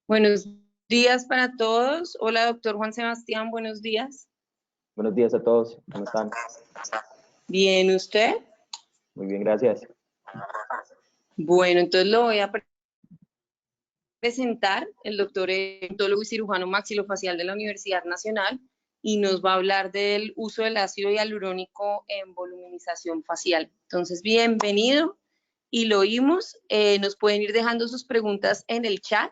Buenos días para todos. Hola, doctor Juan Sebastián, buenos días. Buenos días a todos, ¿cómo están? Bien, ¿usted? Muy bien, gracias. Bueno, entonces lo voy a presentar. El doctor es odontólogo y cirujano maxilofacial de la Universidad Nacional y nos va a hablar del uso del ácido hialurónico en voluminización facial. Entonces, bienvenido y lo oímos. Nos pueden ir dejando sus preguntas en el chat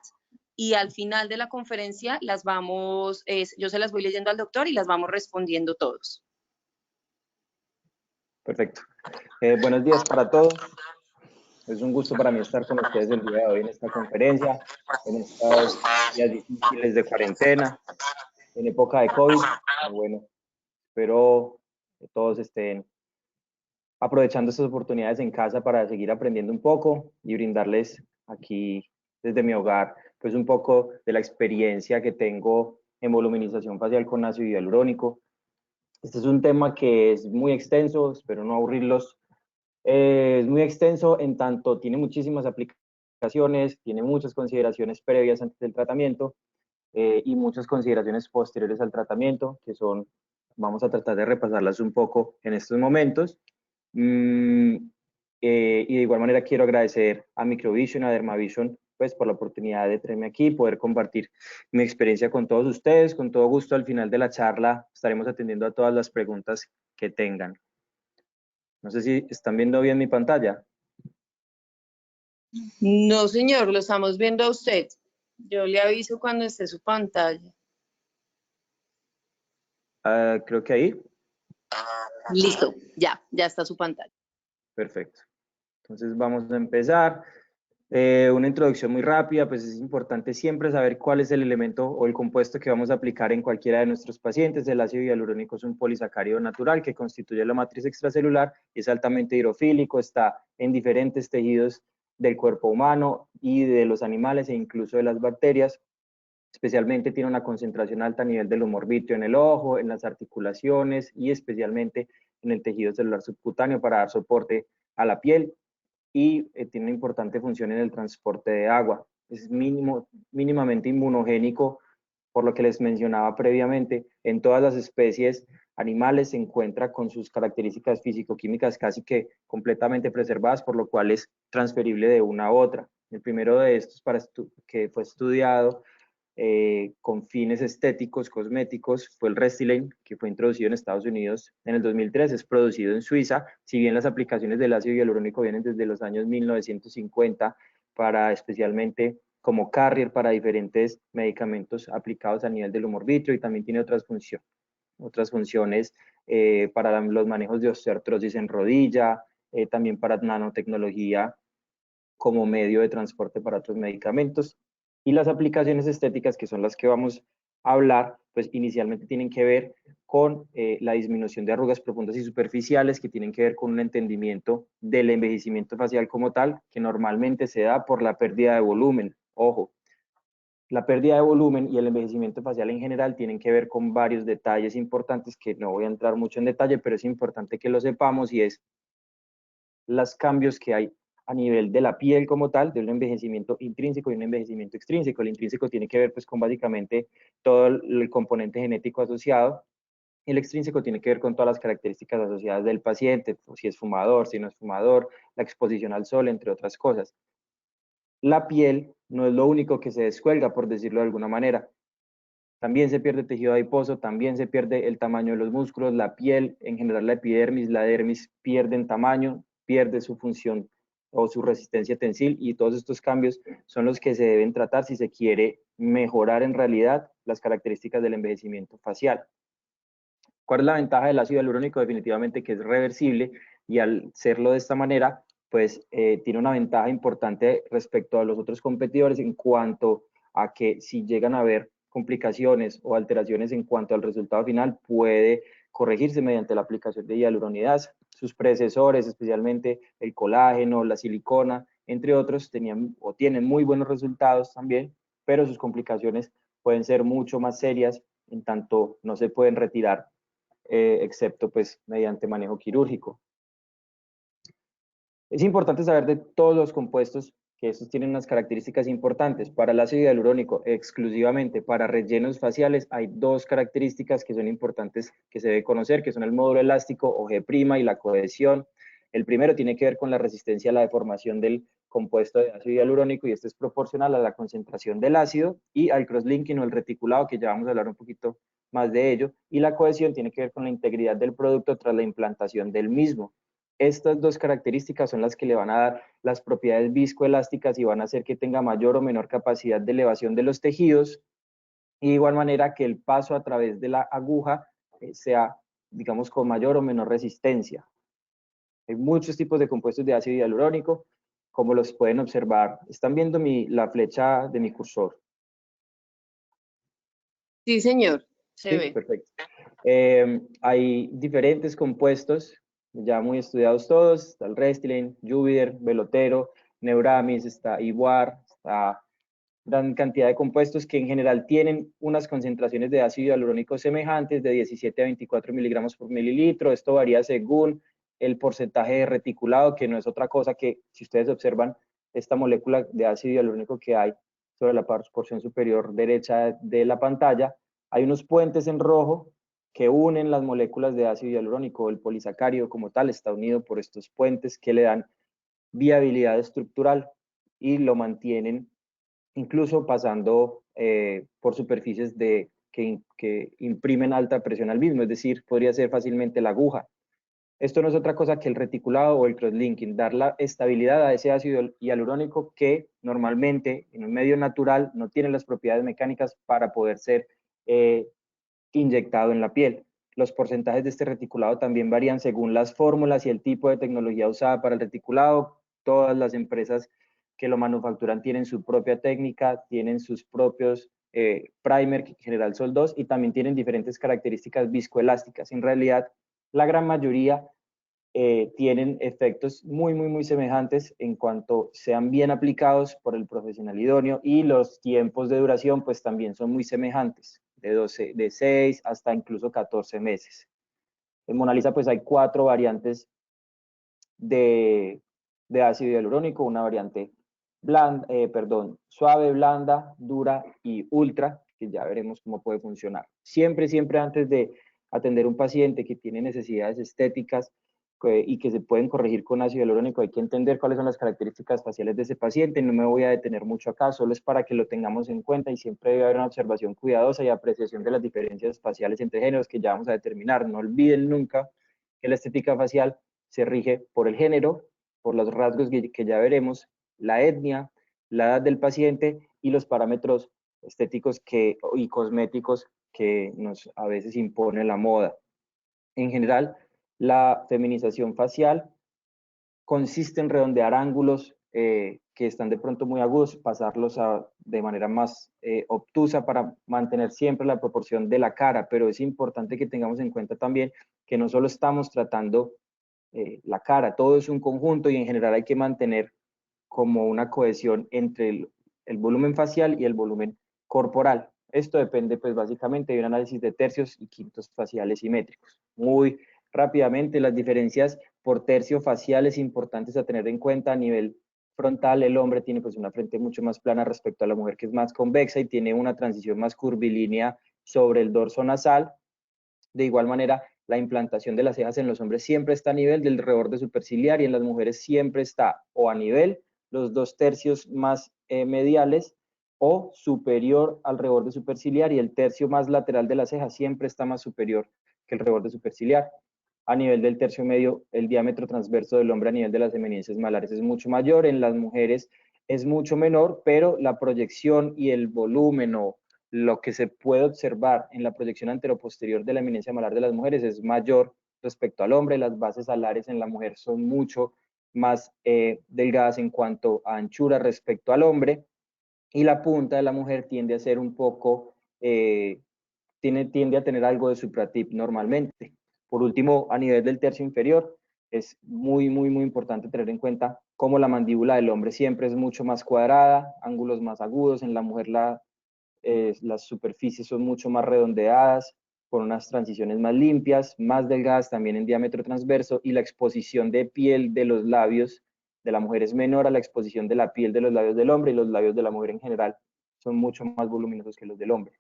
y al final de la conferencia yo se las voy leyendo al doctor y las vamos respondiendo todos. Perfecto. Buenos días para todos. Es un gusto para mí estar con ustedes el día de hoy en esta conferencia, en estos días difíciles de cuarentena, en época de COVID. Pero bueno, espero que todos estén aprovechando estas oportunidades en casa para seguir aprendiendo un poco y brindarles aquí desde mi hogar pues un poco de la experiencia que tengo en voluminización facial con ácido hialurónico. Este es un tema que es muy extenso, espero no aburrirlos. Es muy extenso en tanto tiene muchísimas aplicaciones, tiene muchas consideraciones previas antes del tratamiento y muchas consideraciones posteriores al tratamiento, que son, vamos a tratar de repasarlas un poco en estos momentos. Y de igual manera quiero agradecer a Microvision, a Dermavision, pues por la oportunidad de tenerme aquí, poder compartir mi experiencia con todos ustedes. Con todo gusto, al final de la charla estaremos atendiendo a todas las preguntas que tengan. No sé si están viendo bien mi pantalla. No, señor, lo estamos viendo a usted. Yo le aviso cuando esté su pantalla. Creo que ahí. Listo, ya está su pantalla. Perfecto. Entonces vamos a empezar. Una introducción muy rápida, pues es importante siempre saber cuál es el elemento o el compuesto que vamos a aplicar en cualquiera de nuestros pacientes. El ácido hialurónico es un polisacárido natural que constituye la matriz extracelular, es altamente hidrofílico, está en diferentes tejidos del cuerpo humano y de los animales e incluso de las bacterias. Especialmente tiene una concentración alta a nivel del humor vítreo en el ojo, en las articulaciones y especialmente en el tejido celular subcutáneo para dar soporte a la piel y tiene una importante función en el transporte de agua. Es mínimamente inmunogénico, por lo que les mencionaba previamente. En todas las especies animales se encuentra con sus características físico-químicas casi que completamente preservadas, por lo cual es transferible de una a otra. El primero de estos que fue estudiado con fines estéticos, cosméticos, fue el Restylane, que fue introducido en Estados Unidos en el 2003, es producido en Suiza, si bien las aplicaciones del ácido hialurónico vienen desde los años 1950, para especialmente como carrier para diferentes medicamentos aplicados a nivel del humor vítreo y también tiene otras funciones para los manejos de osteoartrosis en rodilla, también para nanotecnología como medio de transporte para otros medicamentos. Y las aplicaciones estéticas, que son las que vamos a hablar, pues inicialmente tienen que ver con la disminución de arrugas profundas y superficiales, que tienen que ver con un entendimiento del envejecimiento facial como tal, que normalmente se da por la pérdida de volumen. Ojo, la pérdida de volumen y el envejecimiento facial en general tienen que ver con varios detalles importantes que no voy a entrar mucho en detalle, pero es importante que lo sepamos, y es los cambios que hay a nivel de la piel como tal, de un envejecimiento intrínseco y un envejecimiento extrínseco. El intrínseco tiene que ver pues con básicamente todo el componente genético asociado, y el extrínseco tiene que ver con todas las características asociadas del paciente, si es fumador, si no es fumador, la exposición al sol, entre otras cosas. La piel no es lo único que se descuelga, por decirlo de alguna manera. También se pierde tejido adiposo, también se pierde el tamaño de los músculos, la piel, en general la epidermis, la dermis pierden tamaño, pierde su función o su resistencia tensil, y todos estos cambios son los que se deben tratar si se quiere mejorar en realidad las características del envejecimiento facial. ¿Cuál es la ventaja del ácido hialurónico? Definitivamente que es reversible, y al serlo de esta manera, pues tiene una ventaja importante respecto a los otros competidores en cuanto a que si llegan a haber complicaciones o alteraciones en cuanto al resultado final, puede corregirse mediante la aplicación de hialuronidasa. Sus predecesores, especialmente el colágeno, la silicona, entre otros, tenían o tienen muy buenos resultados también, pero sus complicaciones pueden ser mucho más serias, en tanto no se pueden retirar excepto pues mediante manejo quirúrgico. Es importante saber de todos los compuestos que estos tienen unas características importantes. Para el ácido hialurónico, exclusivamente para rellenos faciales, hay dos características que son importantes que se debe conocer, que son el módulo elástico o G' y la cohesión. El primero tiene que ver con la resistencia a la deformación del compuesto de ácido hialurónico, y este es proporcional a la concentración del ácido, y al crosslinking o el reticulado, que ya vamos a hablar un poquito más de ello, y la cohesión tiene que ver con la integridad del producto tras la implantación del mismo. Estas dos características son las que le van a dar las propiedades viscoelásticas y van a hacer que tenga mayor o menor capacidad de elevación de los tejidos, y de igual manera que el paso a través de la aguja sea, digamos, con mayor o menor resistencia. Hay muchos tipos de compuestos de ácido hialurónico, como los pueden observar. Están viendo la flecha de mi cursor. Sí, señor, se Sí, ve. perfecto. Hay diferentes compuestos, ya muy estudiados todos. Está el Restylane, Juvederm, Belotero, Neuramis, está Ivoire, está gran cantidad de compuestos que en general tienen unas concentraciones de ácido hialurónico semejantes de 17 a 24 miligramos por mililitro. Esto varía según el porcentaje de reticulado, que no es otra cosa que, si ustedes observan esta molécula de ácido hialurónico que hay sobre la porción superior derecha de la pantalla, hay unos puentes en rojo que unen las moléculas de ácido hialurónico. El polisacárido como tal está unido por estos puentes que le dan viabilidad estructural y lo mantienen incluso pasando por superficies que imprimen alta presión al mismo, es decir, podría ser fácilmente la aguja. Esto no es otra cosa que el reticulado o el crosslinking, dar la estabilidad a ese ácido hialurónico que normalmente en un medio natural no tiene las propiedades mecánicas para poder ser inyectado en la piel. Los porcentajes de este reticulado también varían según las fórmulas y el tipo de tecnología usada para el reticulado. Todas las empresas que lo manufacturan tienen su propia técnica, tienen sus propios primer, que en general son dos, y también tienen diferentes características viscoelásticas. En realidad, la gran mayoría tienen efectos muy semejantes en cuanto sean bien aplicados por el profesional idóneo, y los tiempos de duración pues también son muy semejantes, de 6 hasta incluso 14 meses. En Mona Lisa pues hay 4 variantes de ácido hialurónico, una variante suave, blanda, dura y ultra, que ya veremos cómo puede funcionar. Siempre antes de atender un paciente que tiene necesidades estéticas y que se pueden corregir con ácido hialurónico, hay que entender cuáles son las características faciales de ese paciente. No me voy a detener mucho acá, solo es para que lo tengamos en cuenta, y siempre debe haber una observación cuidadosa y apreciación de las diferencias faciales entre géneros que ya vamos a determinar. No olviden nunca que la estética facial se rige por el género, por los rasgos que ya veremos, la etnia, la edad del paciente y los parámetros estéticos y cosméticos que a veces impone la moda. En general, la feminización facial consiste en redondear ángulos que están de pronto muy agudos, pasarlos de manera más obtusa para mantener siempre la proporción de la cara, pero es importante que tengamos en cuenta también que no solo estamos tratando la cara, todo es un conjunto, y en general hay que mantener como una cohesión entre el volumen facial y el volumen corporal. Esto depende pues básicamente de un análisis de tercios y quintos faciales simétricos. Muy rápidamente, las diferencias por tercio faciales importantes a tener en cuenta: a nivel frontal, el hombre tiene pues una frente mucho más plana respecto a la mujer, que es más convexa y tiene una transición más curvilínea sobre el dorso nasal. De igual manera, la implantación de las cejas en los hombres siempre está a nivel del reborde superciliar, y en las mujeres siempre está o a nivel los 2/3 más mediales o superior al reborde superciliar, y el tercio más lateral de la ceja siempre está más superior que el reborde superciliar. A nivel del tercio medio, el diámetro transverso del hombre a nivel de las eminencias malares es mucho mayor, en las mujeres es mucho menor, pero la proyección y el volumen o lo que se puede observar en la proyección anteroposterior de la eminencia malar de las mujeres es mayor respecto al hombre. Las bases alares en la mujer son mucho más delgadas en cuanto a anchura respecto al hombre, y la punta de la mujer tiende a ser un poco, tiende a tener algo de supratip normalmente. Por último, a nivel del tercio inferior, es muy importante tener en cuenta cómo la mandíbula del hombre siempre es mucho más cuadrada, ángulos más agudos. En la mujer las superficies son mucho más redondeadas, con unas transiciones más limpias, más delgadas también en diámetro transverso, y la exposición de piel de los labios de la mujer es menor a la exposición de la piel de los labios del hombre, y los labios de la mujer en general son mucho más voluminosos que los del hombre.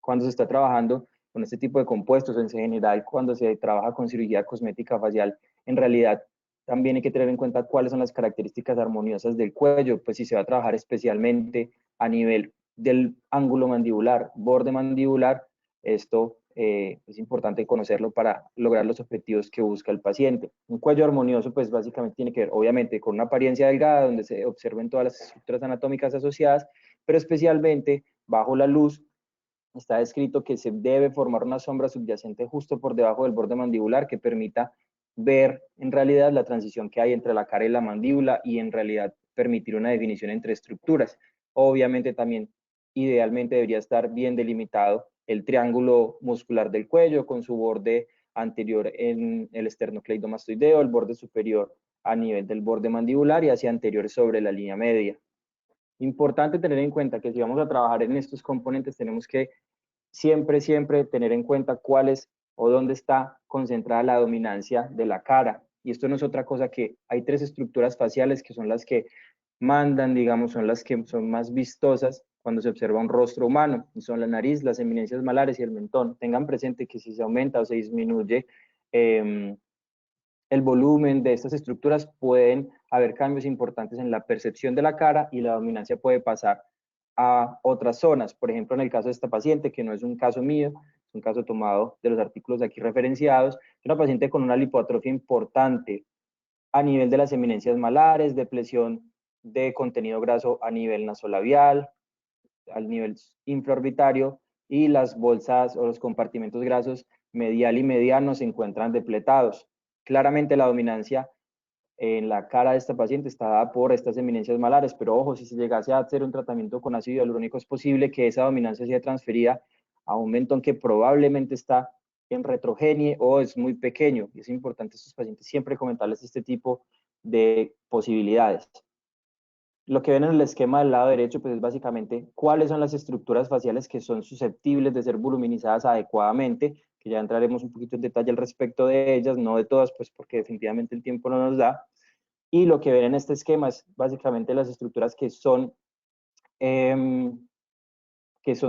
Cuando se está trabajando con este tipo de compuestos, en general cuando se trabaja con cirugía cosmética facial, en realidad también hay que tener en cuenta cuáles son las características armoniosas del cuello, pues si se va a trabajar especialmente a nivel del ángulo mandibular, borde mandibular, esto es importante conocerlo para lograr los objetivos que busca el paciente. Un cuello armonioso, pues básicamente tiene que ver, obviamente, con una apariencia delgada, donde se observen todas las estructuras anatómicas asociadas, pero especialmente bajo la luz, está descrito que se debe formar una sombra subyacente justo por debajo del borde mandibular que permita ver en realidad la transición que hay entre la cara y la mandíbula y en realidad permitir una definición entre estructuras. Obviamente también idealmente debería estar bien delimitado el triángulo muscular del cuello con su borde anterior en el esternocleidomastoideo, el borde superior a nivel del borde mandibular y hacia anterior sobre la línea media. Importante tener en cuenta que si vamos a trabajar en estos componentes tenemos que siempre tener en cuenta cuál es o dónde está concentrada la dominancia de la cara. Y esto no es otra cosa que hay tres estructuras faciales que son las que mandan, digamos, son las que son más vistosas cuando se observa un rostro humano, y son la nariz, las eminencias malares y el mentón. Tengan presente que si se aumenta o se disminuye el volumen de estas estructuras, pueden haber cambios importantes en la percepción de la cara y la dominancia puede pasar a otras zonas. Por ejemplo, en el caso de esta paciente, que no es un caso mío, es un caso tomado de los artículos aquí referenciados, es una paciente con una lipoatrofia importante a nivel de las eminencias malares, depresión de contenido graso a nivel nasolabial, al nivel infraorbitario, y las bolsas o los compartimentos grasos medial y mediano se encuentran depletados. Claramente la dominancia en la cara de esta paciente está dada por estas eminencias malares, pero ojo, si se llegase a hacer un tratamiento con ácido hialurónico, es posible que esa dominancia sea transferida a un mentón que probablemente está en retrogenie o es muy pequeño. Y es importante a estos pacientes siempre comentarles este tipo de posibilidades. Lo que ven en el esquema del lado derecho, pues es básicamente cuáles son las estructuras faciales que son susceptibles de ser voluminizadas adecuadamente, que ya entraremos un poquito en detalle al respecto de ellas, no de todas, pues porque definitivamente el tiempo no nos da. Y lo que ven en este esquema es básicamente las estructuras que son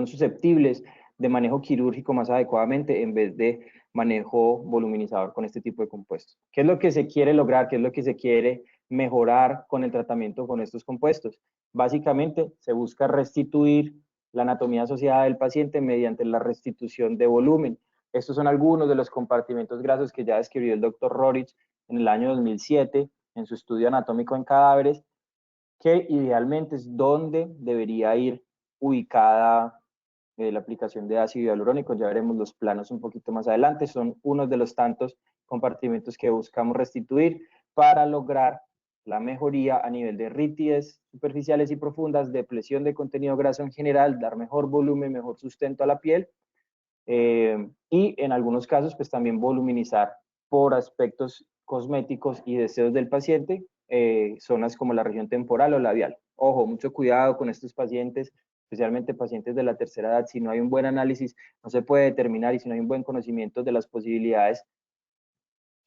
susceptibles de manejo quirúrgico más adecuadamente en vez de manejo voluminizador con este tipo de compuestos. ¿Qué es lo que se quiere lograr? ¿Qué es lo que se quiere mejorar con el tratamiento con estos compuestos? Básicamente se busca restituir la anatomía asociada del paciente mediante la restitución de volumen. Estos son algunos de los compartimentos grasos que ya describió el doctor Roerich en el año 2007 en su estudio anatómico en cadáveres, que idealmente es donde debería ir ubicada la aplicación de ácido hialurónico. Ya veremos los planos un poquito más adelante. Son unos de los tantos compartimentos que buscamos restituir para lograr la mejoría a nivel de rítides superficiales y profundas, depresión de contenido graso en general, dar mejor volumen, mejor sustento a la piel, y en algunos casos pues también voluminizar por aspectos cosméticos y deseos del paciente, zonas como la región temporal o labial. Ojo, mucho cuidado con estos pacientes, especialmente pacientes de la tercera edad. Si no hay un buen análisis, no se puede determinar, y si no hay un buen conocimiento de las posibilidades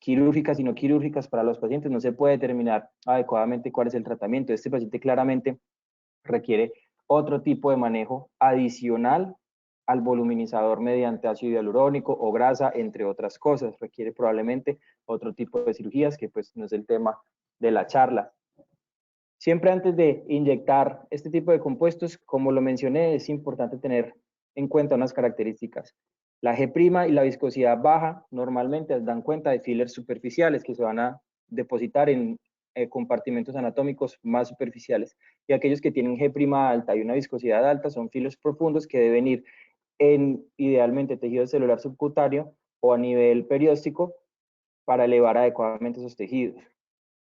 quirúrgicas y no quirúrgicas para los pacientes, no se puede determinar adecuadamente cuál es el tratamiento. Este paciente claramente requiere otro tipo de manejo adicional al voluminizador mediante ácido hialurónico o grasa, entre otras cosas. Requiere probablemente otro tipo de cirugías que pues no es el tema de la charla. Siempre antes de inyectar este tipo de compuestos, como lo mencioné, es importante tener en cuenta unas características. La G' y la viscosidad baja normalmente dan cuenta de fillers superficiales que se van a depositar en compartimentos anatómicos más superficiales. Y aquellos que tienen G' alta y una viscosidad alta son fillers profundos que deben ir en idealmente tejido celular subcutáneo o a nivel perióstico para elevar adecuadamente esos tejidos.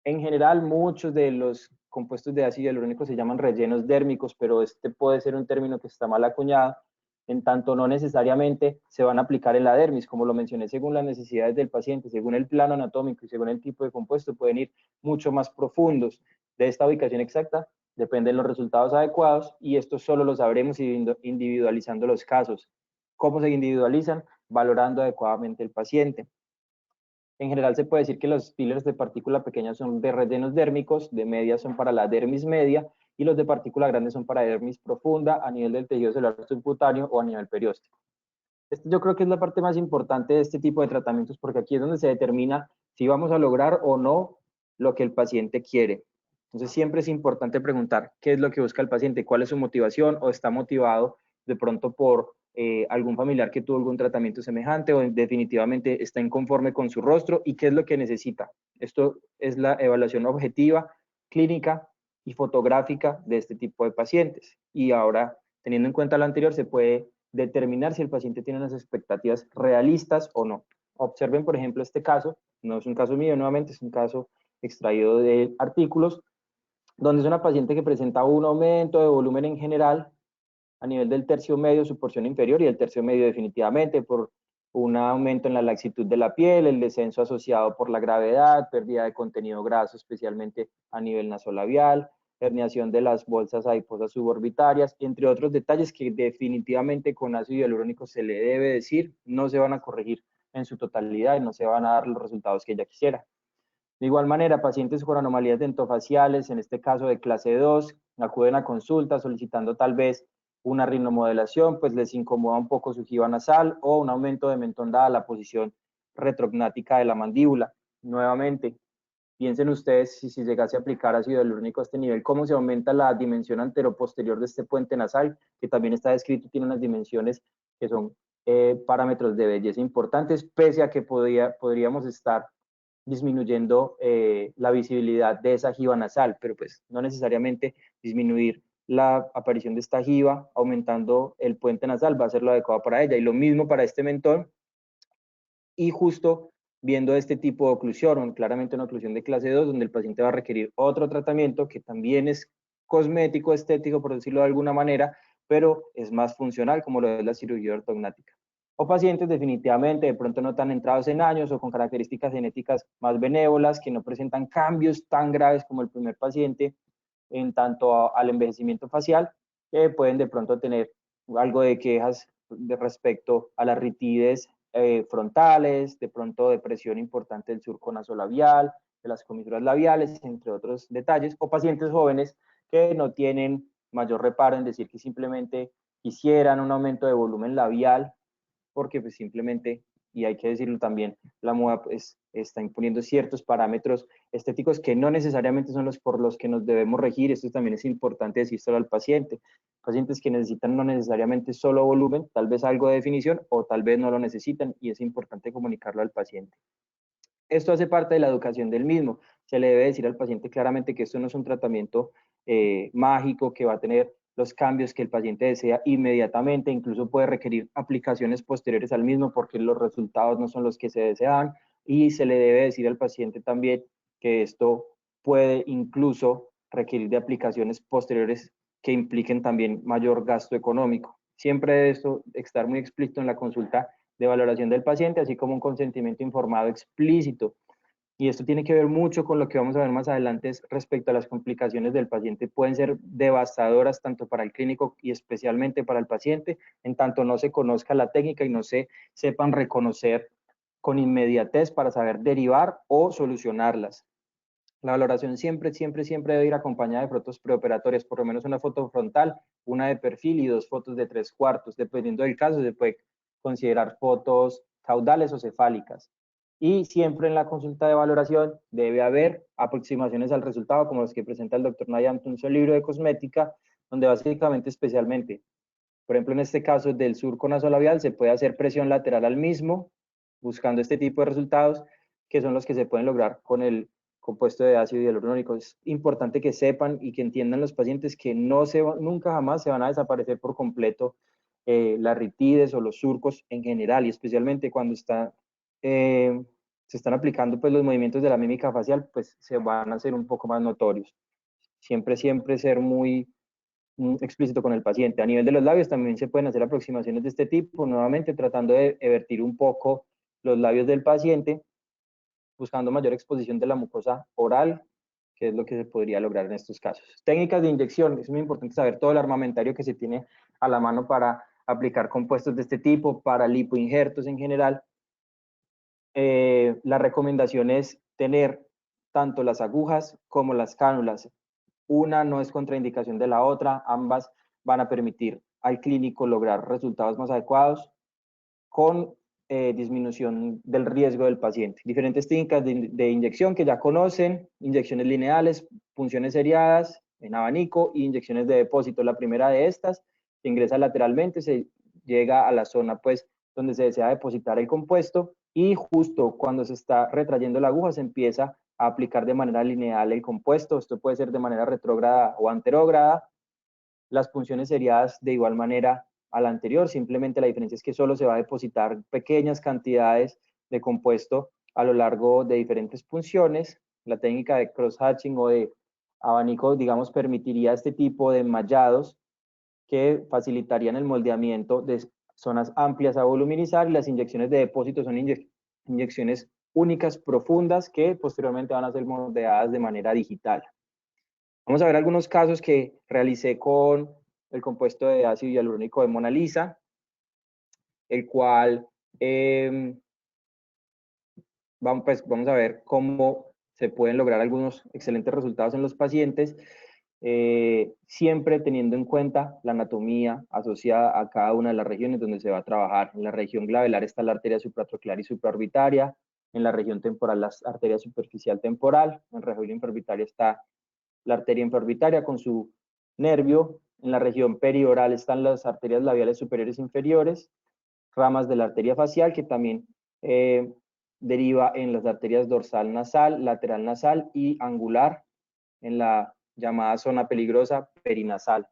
En general, muchos de los compuestos de ácido hialurónico se llaman rellenos dérmicos, pero este puede ser un término que está mal acuñado, en tanto no necesariamente se van a aplicar en la dermis. Como lo mencioné, según las necesidades del paciente, según el plano anatómico y según el tipo de compuesto, pueden ir mucho más profundos. De esta ubicación exacta dependen los resultados adecuados, y esto solo lo sabremos individualizando los casos. ¿Cómo se individualizan? Valorando adecuadamente el paciente. En general se puede decir que los fillers de partícula pequeña son de rellenos dérmicos, de media son para la dermis media, y los de partícula grande son para dermis profunda a nivel del tejido celular subcutáneo o a nivel perióstico. Yo creo que es la parte más importante de este tipo de tratamientos, porque aquí es donde se determina si vamos a lograr o no lo que el paciente quiere. Entonces siempre es importante preguntar qué es lo que busca el paciente, cuál es su motivación, o está motivado de pronto por algún familiar que tuvo algún tratamiento semejante, o definitivamente está inconforme con su rostro, y qué es lo que necesita. Esto es la evaluación objetiva, clínica y fotográfica de este tipo de pacientes. Y ahora, teniendo en cuenta lo anterior, se puede determinar si el paciente tiene unas expectativas realistas o no. Observen, por ejemplo, este caso, no es un caso mío nuevamente, es un caso extraído de artículos, donde es una paciente que presenta un aumento de volumen en general a nivel del tercio medio, su porción inferior, y el tercio medio definitivamente por un aumento en la laxitud de la piel, el descenso asociado por la gravedad, pérdida de contenido graso, especialmente a nivel nasolabial, herniación de las bolsas adiposas suborbitarias, entre otros detalles que definitivamente con ácido hialurónico se le debe decir, no se van a corregir en su totalidad y no se van a dar los resultados que ella quisiera. De igual manera, pacientes con anomalías dentofaciales, en este caso de clase 2, acuden a consulta solicitando tal vez una rinomodelación, pues les incomoda un poco su jiba nasal, o un aumento de mentón dada la posición retrognática de la mandíbula. Nuevamente, piensen ustedes si llegase a aplicar ácido hialurónico a este nivel, cómo se aumenta la dimensión anteroposterior de este puente nasal, que también está descrito, tiene unas dimensiones que son parámetros de belleza importantes, pese a que podríamos estar disminuyendo la visibilidad de esa jiba nasal, pero pues no necesariamente disminuir la aparición de esta jiba aumentando el puente nasal va a ser lo adecuado para ella. Y lo mismo para este mentón, y justo viendo este tipo de oclusión, claramente una oclusión de clase 2, donde el paciente va a requerir otro tratamiento que también es cosmético, estético, por decirlo de alguna manera, pero es más funcional, como lo es la cirugía ortognática. O pacientes definitivamente de pronto no tan entrados en años o con características genéticas más benévolas, que no presentan cambios tan graves como el primer paciente en tanto al envejecimiento facial, que pueden de pronto tener algo de quejas de respecto a las ritides frontales, de pronto depresión importante del surco nasolabial, de las comisuras labiales, entre otros detalles, o pacientes jóvenes que no tienen mayor reparo en decir que simplemente quisieran un aumento de volumen labial, porque pues simplemente, y hay que decirlo también, la moda pues está imponiendo ciertos parámetros estéticos que no necesariamente son los por los que nos debemos regir. Esto también es importante decírselo al paciente. Pacientes que necesitan no necesariamente solo volumen, tal vez algo de definición, o tal vez no lo necesitan, y es importante comunicarlo al paciente. Esto hace parte de la educación del mismo. Se le debe decir al paciente claramente que esto no es un tratamiento mágico que va a tener los cambios que el paciente desea inmediatamente, incluso puede requerir aplicaciones posteriores al mismo porque los resultados no son los que se desean, y se le debe decir al paciente también que esto puede incluso requerir de aplicaciones posteriores que impliquen también mayor gasto económico. Siempre debe esto estar muy explícito en la consulta de valoración del paciente, así como un consentimiento informado explícito. Y esto tiene que ver mucho con lo que vamos a ver más adelante respecto a las complicaciones del paciente. Pueden ser devastadoras tanto para el clínico y especialmente para el paciente, en tanto no se conozca la técnica y no se sepan reconocer con inmediatez para saber derivar o solucionarlas. La valoración siempre debe ir acompañada de fotos preoperatorias, por lo menos una foto frontal, una de perfil y 2 fotos de 3/4. Dependiendo del caso, se puede considerar fotos caudales o cefálicas. Y siempre en la consulta de valoración debe haber aproximaciones al resultado, como las que presenta el doctor Nayam en su libro de cosmética, donde básicamente, especialmente, por ejemplo, en este caso del surco nasolabial, se puede hacer presión lateral al mismo, buscando este tipo de resultados, que son los que se pueden lograr con el compuesto de ácido hialurónico. Es importante que sepan y que entiendan los pacientes que nunca jamás se van a desaparecer por completo las ritides o los surcos en general, y especialmente cuando se están aplicando pues, los movimientos de la mímica facial, pues se van a hacer un poco más notorios. Siempre ser muy explícito con el paciente. A nivel de los labios también se pueden hacer aproximaciones de este tipo, nuevamente tratando de evertir un poco los labios del paciente, buscando mayor exposición de la mucosa oral, que es lo que se podría lograr en estos casos. Técnicas de inyección, es muy importante saber todo el armamentario que se tiene a la mano para aplicar compuestos de este tipo, para lipoinjertos en general, la recomendación es tener tanto las agujas como las cánulas. Una no es contraindicación de la otra, ambas van a permitir al clínico lograr resultados más adecuados con disminución del riesgo del paciente. Diferentes técnicas de inyección que ya conocen, inyecciones lineales, punciones seriadas en abanico y inyecciones de depósito. La primera de estas se ingresa lateralmente, se llega a la zona pues donde se desea depositar el compuesto y justo cuando se está retrayendo la aguja se empieza a aplicar de manera lineal el compuesto. Esto puede ser de manera retrógrada o anterógrada. Las punciones seriadas de igual manera a la anterior, simplemente la diferencia es que solo se va a depositar pequeñas cantidades de compuesto a lo largo de diferentes punciones. La técnica de cross-hatching o de abanico, digamos, permitiría este tipo de enmallados que facilitarían el moldeamiento de zonas amplias a voluminizar, y las inyecciones de depósito son inyecciones únicas, profundas, que posteriormente van a ser moldeadas de manera digital. Vamos a ver algunos casos que realicé con el compuesto de ácido hialurónico de Mona Lisa, el cual vamos a ver cómo se pueden lograr algunos excelentes resultados en los pacientes, siempre teniendo en cuenta la anatomía asociada a cada una de las regiones donde se va a trabajar. En la región glabelar está la arteria supratronclear y supraorbitaria, en la región temporal la arteria superficial temporal, en la región infraorbitaria está la arteria infraorbitaria con su nervio, en la región perioral están las arterias labiales superiores e inferiores, ramas de la arteria facial que también deriva en las arterias dorsal nasal, lateral nasal y angular en la llamada zona peligrosa perinasal.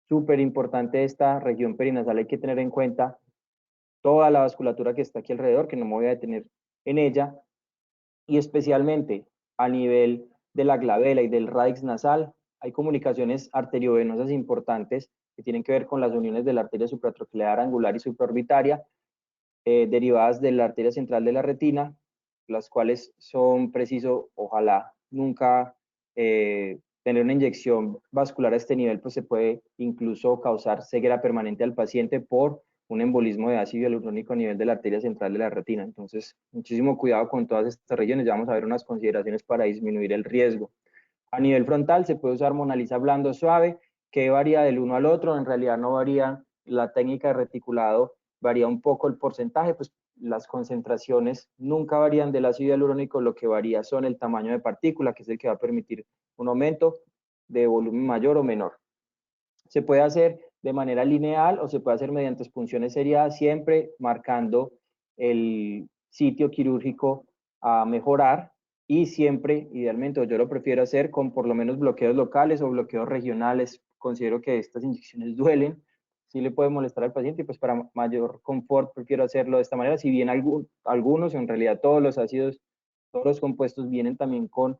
Súper importante esta región perinasal, hay que tener en cuenta toda la vasculatura que está aquí alrededor, que no me voy a detener en ella, y especialmente a nivel de la glabela y del radix nasal, hay comunicaciones arteriovenosas importantes que tienen que ver con las uniones de la arteria supratronclear, angular y supraorbitaria, derivadas de la arteria central de la retina, las cuales son preciso, ojalá, nunca tener una inyección vascular a este nivel, pues se puede incluso causar ceguera permanente al paciente por un embolismo de ácido hialurónico a nivel de la arteria central de la retina. Entonces, muchísimo cuidado con todas estas regiones. Ya vamos a ver unas consideraciones para disminuir el riesgo. A nivel frontal se puede usar Mona Lisa blando suave, que varía del uno al otro. En realidad no varía la técnica de reticulado, varía un poco el porcentaje, pues las concentraciones nunca varían del ácido hialurónico, lo que varía son el tamaño de partícula, que es el que va a permitir un aumento de volumen mayor o menor. Se puede hacer de manera lineal o se puede hacer mediante punciones seriadas, siempre marcando el sitio quirúrgico a mejorar, y siempre, idealmente, yo lo prefiero hacer con por lo menos bloqueos locales o bloqueos regionales. Considero que estas inyecciones duelen, sí le puede molestar al paciente, y pues para mayor confort prefiero hacerlo de esta manera, si bien algunos, en realidad todos los ácidos, todos los compuestos vienen también con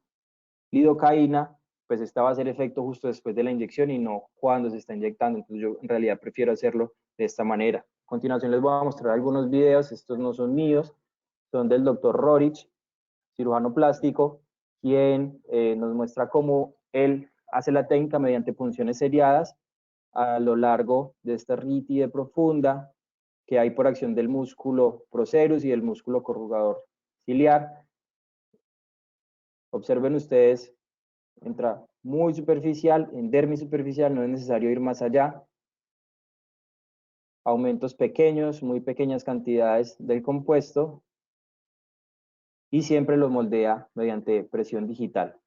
lidocaína, pues esta va a hacer efecto justo después de la inyección y no cuando se está inyectando. Entonces yo en realidad prefiero hacerlo de esta manera. A continuación les voy a mostrar algunos videos, estos no son míos, son del doctor Rorich, cirujano plástico, quien nos muestra cómo él hace la técnica mediante punciones seriadas a lo largo de esta ritide profunda que hay por acción del músculo procerus y del músculo corrugador ciliar. Observen ustedes, entra muy superficial, en dermis superficial, no es necesario ir más allá. Aumentos pequeños, muy pequeñas cantidades del compuesto, y siempre lo moldea mediante presión digital.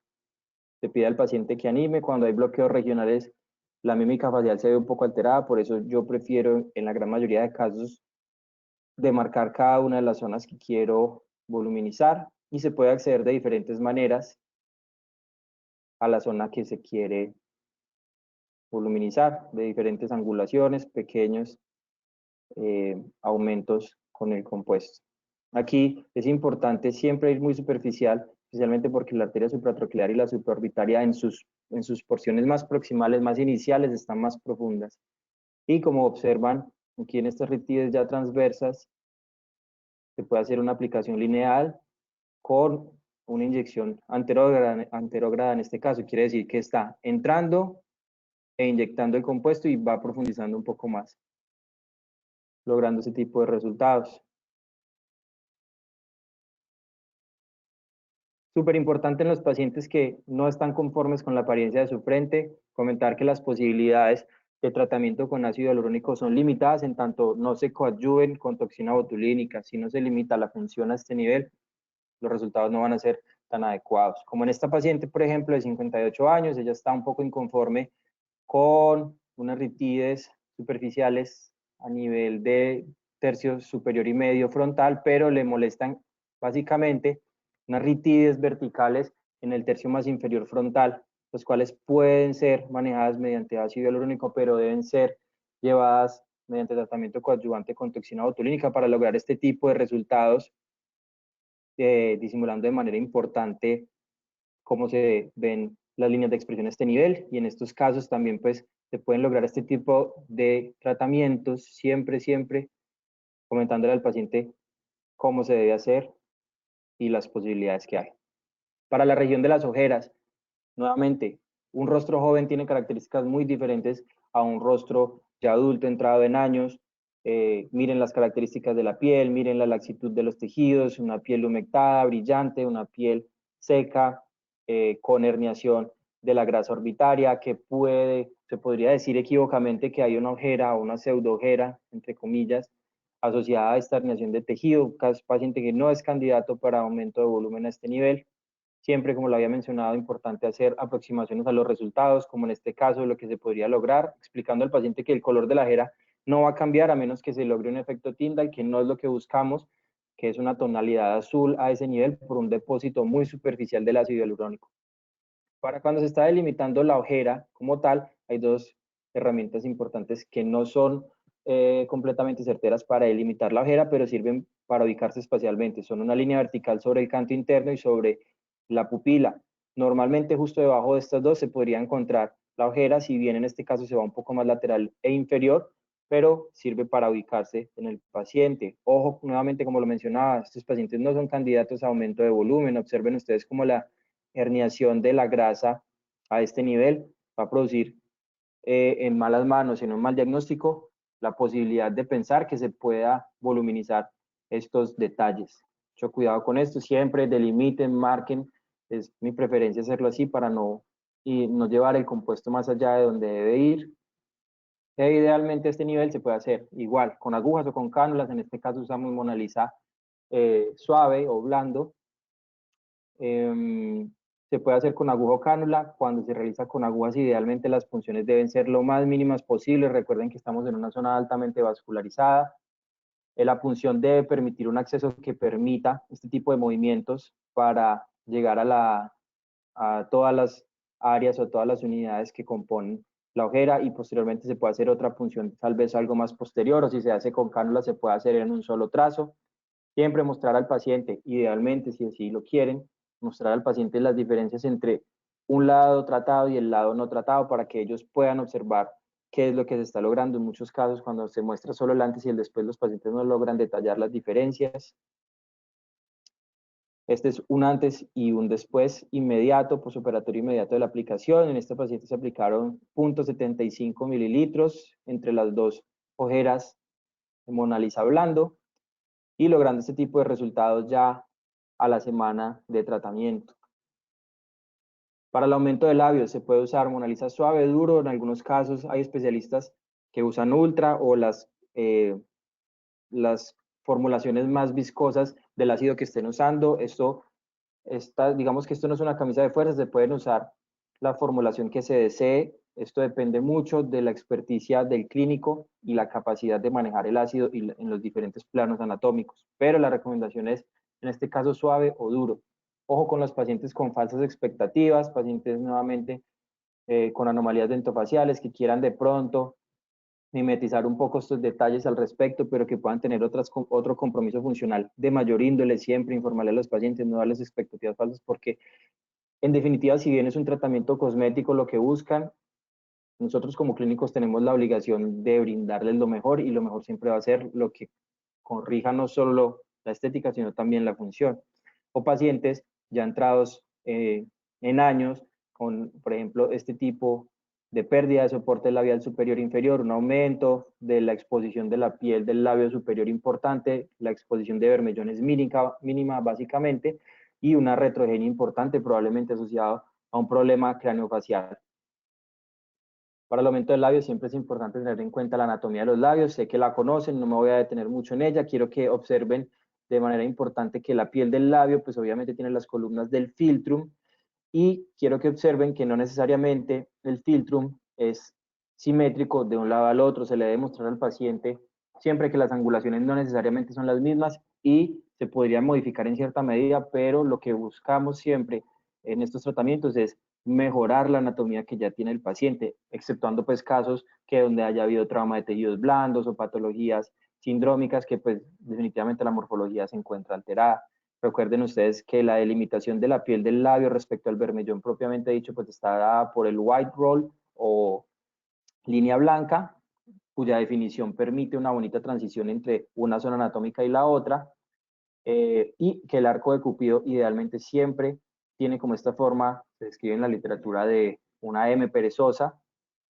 Se pide al paciente que anime. Cuando hay bloqueos regionales, la mímica facial se ve un poco alterada, por eso yo prefiero en la gran mayoría de casos demarcar cada una de las zonas que quiero voluminizar, y se puede acceder de diferentes maneras a la zona que se quiere voluminizar, de diferentes angulaciones, pequeños aumentos con el compuesto. Aquí es importante siempre ir muy superficial, especialmente porque la arteria supratronclear y la supraorbitaria en sus porciones más proximales, más iniciales, están más profundas. Y como observan aquí en estas retides ya transversas, se puede hacer una aplicación lineal con una inyección anterógrada en este caso. Quiere decir que está entrando e inyectando el compuesto y va profundizando un poco más, logrando ese tipo de resultados. Súper importante en los pacientes que no están conformes con la apariencia de su frente, comentar que las posibilidades de tratamiento con ácido hialurónico son limitadas en tanto no se coadyuven con toxina botulínica. Si no se limita la función a este nivel, los resultados no van a ser tan adecuados. Como en esta paciente, por ejemplo, de 58 años, ella está un poco inconforme con unas ritides superficiales a nivel de tercio superior y medio frontal, pero le molestan básicamente unas ritides verticales en el tercio más inferior frontal, los cuales pueden ser manejadas mediante ácido hialurónico, pero deben ser llevadas mediante tratamiento coadyuvante con toxina botulínica para lograr este tipo de resultados, disimulando de manera importante cómo se ven las líneas de expresión a este nivel, y en estos casos también pues se pueden lograr este tipo de tratamientos siempre comentándole al paciente cómo se debe hacer y las posibilidades que hay. Para la región de las ojeras, nuevamente, un rostro joven tiene características muy diferentes a un rostro ya adulto, entrado en años. Miren las características de la piel, miren la laxitud de los tejidos, una piel humectada, brillante, una piel seca, con herniación de la grasa orbitaria, que se podría decir equívocamente que hay una ojera o una pseudo ojera, entre comillas, asociada a esta herniación de tejido, paciente que no es candidato para aumento de volumen a este nivel. Siempre, como lo había mencionado, importante hacer aproximaciones a los resultados, como en este caso lo que se podría lograr, explicando al paciente que el color de la jera no va a cambiar a menos que se logre un efecto Tyndall, que no es lo que buscamos, que es una tonalidad azul a ese nivel por un depósito muy superficial del ácido hialurónico. Para cuando se está delimitando la ojera como tal, hay dos herramientas importantes que no son completamente certeras para delimitar la ojera, pero sirven para ubicarse espacialmente. Son una línea vertical sobre el canto interno y sobre la pupila. Normalmente justo debajo de estas dos se podría encontrar la ojera, si bien en este caso se va un poco más lateral e inferior, pero sirve para ubicarse en el paciente. Ojo, nuevamente, como lo mencionaba, estos pacientes no son candidatos a aumento de volumen. Observen ustedes como la herniación de la grasa a este nivel va a producir en malas manos, en un mal diagnóstico, la posibilidad de pensar que se pueda voluminizar estos detalles. Mucho cuidado con esto, siempre delimiten, marquen, es mi preferencia hacerlo así para no llevar el compuesto más allá de donde debe ir. Idealmente este nivel se puede hacer igual, con agujas o con cánulas, en este caso usamos Mona Lisa suave o blando. Se puede hacer con aguja o cánula. Cuando se realiza con agujas, idealmente las punciones deben ser lo más mínimas posible. Recuerden que estamos en una zona altamente vascularizada. La punción debe permitir un acceso que permita este tipo de movimientos para llegar a todas las áreas o todas las unidades que componen la ojera, y posteriormente se puede hacer otra punción tal vez algo más posterior, o si se hace con cánula se puede hacer en un solo trazo. Siempre mostrar al paciente, idealmente si así lo quieren, mostrar al paciente las diferencias entre un lado tratado y el lado no tratado para que ellos puedan observar qué es lo que se está logrando. En muchos casos, cuando se muestra solo el antes y el después, los pacientes no logran detallar las diferencias. Este es un antes y un después inmediato, posoperatorio inmediato de la aplicación. En este paciente se aplicaron 0.75 mililitros entre las dos ojeras de Mona Lisa blando, y logrando este tipo de resultados ya a la semana de tratamiento. Para el aumento de labios se puede usar Mona Lisa suave, duro. En algunos casos hay especialistas que usan ultra o las formulaciones más viscosas del ácido que estén usando. Digamos que esto no es una camisa de fuerza, se pueden usar la formulación que se desee. Esto depende mucho de la experticia del clínico y la capacidad de manejar el ácido en los diferentes planos anatómicos, pero la recomendación es, en este caso, suave o duro. Ojo con los pacientes con falsas expectativas, pacientes nuevamente con anomalías dentofaciales que quieran de pronto mimetizar un poco estos detalles al respecto, pero que puedan tener otro compromiso funcional de mayor índole. Siempre informarle a los pacientes, no darles expectativas falsas, porque en definitiva, si bien es un tratamiento cosmético lo que buscan, nosotros como clínicos tenemos la obligación de brindarles lo mejor, y lo mejor siempre va a ser lo que corrija no solo la estética, sino también la función. O pacientes ya entrados en años con, por ejemplo, este tipo de pérdida de soporte labial superior e inferior, un aumento de la exposición de la piel del labio superior importante, la exposición de bermellones mínima básicamente, y una retrogenia importante, probablemente asociado a un problema craneofacial. Para el aumento del labio siempre es importante tener en cuenta la anatomía de los labios. Sé que la conocen, no me voy a detener mucho en ella. Quiero que observen de manera importante que la piel del labio, pues obviamente tiene las columnas del filtrum, y quiero que observen que no necesariamente el filtrum es simétrico de un lado al otro. Se le debe mostrar al paciente siempre que las angulaciones no necesariamente son las mismas y se podrían modificar en cierta medida, pero lo que buscamos siempre en estos tratamientos es mejorar la anatomía que ya tiene el paciente, exceptuando pues casos que donde haya habido trauma de tejidos blandos o patologías sindrómicas que pues definitivamente la morfología se encuentra alterada. Recuerden ustedes que la delimitación de la piel del labio respecto al bermellón propiamente dicho pues está dada por el white roll o línea blanca, cuya definición permite una bonita transición entre una zona anatómica y la otra, y que el arco de Cupido idealmente siempre tiene como esta forma, se describe en la literatura, de una M perezosa,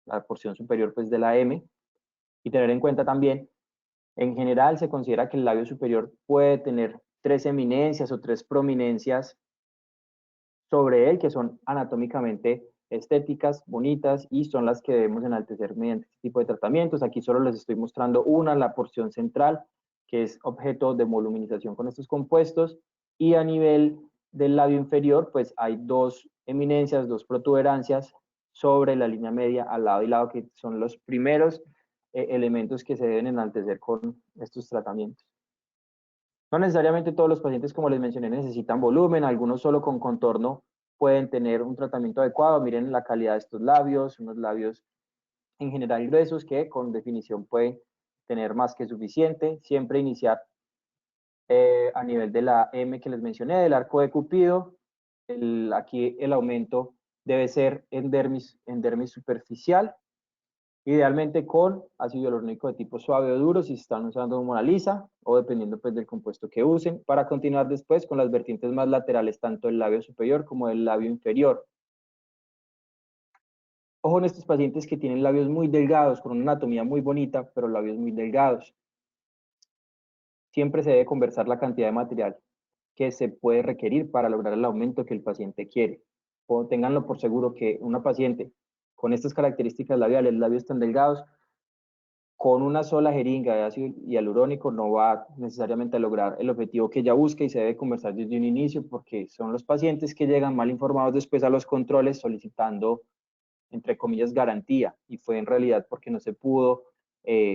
la porción superior pues de la M, y tener en cuenta también, en general se considera que el labio superior puede tener 3 eminencias o 3 prominencias sobre él, que son anatómicamente estéticas, bonitas, y son las que debemos enaltecer mediante este tipo de tratamientos. Aquí solo les estoy mostrando una, la porción central, que es objeto de voluminización con estos compuestos, y a nivel del labio inferior, pues hay 2 eminencias, 2 protuberancias sobre la línea media al lado y lado, que son los primeros elementos que se deben enaltecer con estos tratamientos. No necesariamente todos los pacientes, como les mencioné, necesitan volumen, algunos solo con contorno pueden tener un tratamiento adecuado. Miren la calidad de estos labios, unos labios en general gruesos que con definición pueden tener más que suficiente. Siempre iniciar a nivel de la M que les mencioné, del arco de Cupido. Aquí el aumento debe ser en dermis superficial, idealmente con ácido hialurónico de tipo suave o duro si se están usando Mona Lisa, o dependiendo pues del compuesto que usen, para continuar después con las vertientes más laterales, tanto del labio superior como del labio inferior. Ojo en estos pacientes que tienen labios muy delgados, con una anatomía muy bonita, pero labios muy delgados. Siempre se debe conversar la cantidad de material que se puede requerir para lograr el aumento que el paciente quiere. O ténganlo por seguro que una paciente con estas características labiales, labios tan delgados, con una sola jeringa de ácido hialurónico no va necesariamente a lograr el objetivo que ella busca, y se debe conversar desde un inicio, porque son los pacientes que llegan mal informados después a los controles solicitando, entre comillas, garantía, y fue en realidad porque no se pudo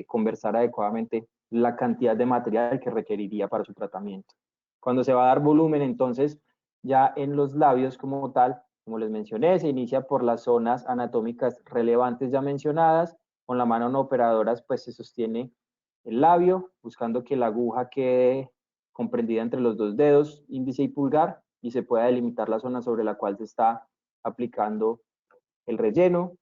conversar adecuadamente la cantidad de material que requeriría para su tratamiento. Cuando se va a dar volumen, entonces, ya en los labios como tal, como les mencioné, se inicia por las zonas anatómicas relevantes ya mencionadas. Con la mano no operadora pues se sostiene el labio, buscando que la aguja quede comprendida entre los 2 dedos, índice y pulgar, y se pueda delimitar la zona sobre la cual se está aplicando el relleno.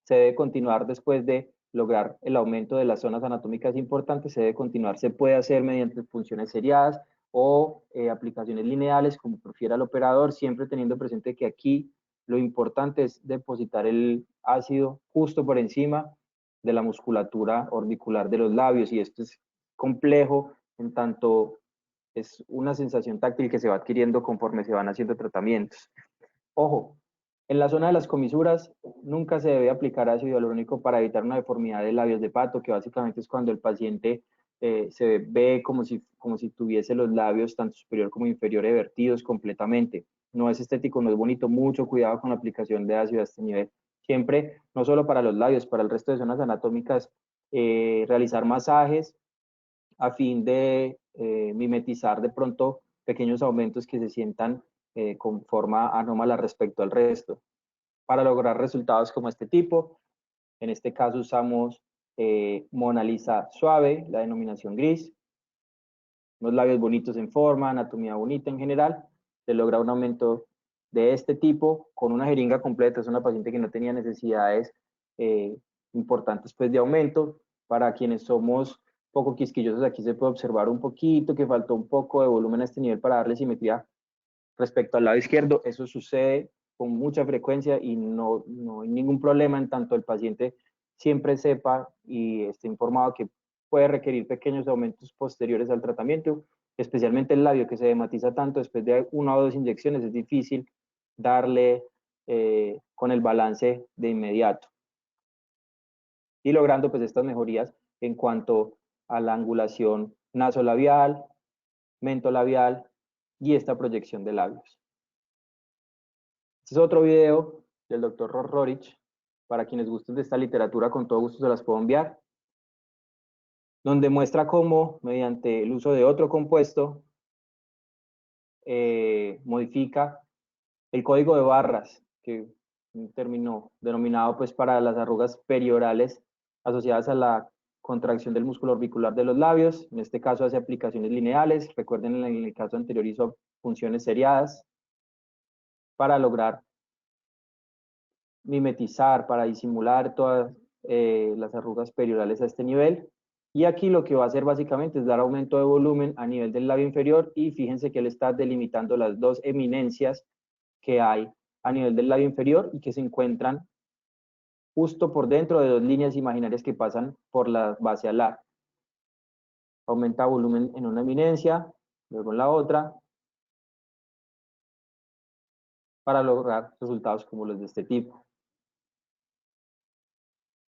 Se debe continuar después de lograr el aumento de las zonas anatómicas importantes, se debe continuar, se puede hacer mediante funciones seriadas o aplicaciones lineales, como prefiera el operador, siempre teniendo presente que aquí lo importante es depositar el ácido justo por encima de la musculatura orbicular de los labios, y esto es complejo en tanto es una sensación táctil que se va adquiriendo conforme se van haciendo tratamientos. Ojo, en la zona de las comisuras nunca se debe aplicar ácido hialurónico para evitar una deformidad de labios de pato, que básicamente es cuando el paciente se ve como si tuviese los labios tanto superior como inferior vertidos completamente. No es estético, no es bonito. Mucho cuidado con la aplicación de ácido a este nivel. Siempre, no solo para los labios, para el resto de zonas anatómicas, realizar masajes a fin de mimetizar de pronto pequeños aumentos que se sientan con forma anómala respecto al resto, para lograr resultados como este tipo. En este caso usamos Mona Lisa suave, la denominación gris, unos labios bonitos en forma, anatomía bonita en general. Se logra un aumento de este tipo con una jeringa completa. Es una paciente que no tenía necesidades importantes pues de aumento. Para quienes somos poco quisquillosos, aquí se puede observar un poquito que faltó un poco de volumen a este nivel para darle simetría respecto al lado izquierdo. Eso sucede con mucha frecuencia y no hay ningún problema en tanto el paciente siempre sepa y esté informado que puede requerir pequeños aumentos posteriores al tratamiento. especialmente el labio que se dematiza tanto después de 1 o 2 inyecciones, es difícil darle con el balance de inmediato. Y logrando pues estas mejorías en cuanto a la angulación nasolabial, mentolabial y esta proyección de labios. Este es otro video del doctor Rorich. Para quienes gusten de esta literatura, con todo gusto se las puedo enviar, donde muestra cómo, mediante el uso de otro compuesto, modifica el código de barras, que es un término denominado pues para las arrugas periorales asociadas a la contracción del músculo orbicular de los labios. En este caso hace aplicaciones lineales. Recuerden, en el caso anterior hizo funciones seriadas para lograr mimetizar, para disimular todas las arrugas periorales a este nivel. Y aquí lo que va a hacer básicamente es dar aumento de volumen a nivel del labio inferior, y fíjense que él está delimitando las 2 eminencias que hay a nivel del labio inferior y que se encuentran justo por dentro de 2 líneas imaginarias que pasan por la base alar. Aumenta volumen en una eminencia, luego en la otra, para lograr resultados como los de este tipo.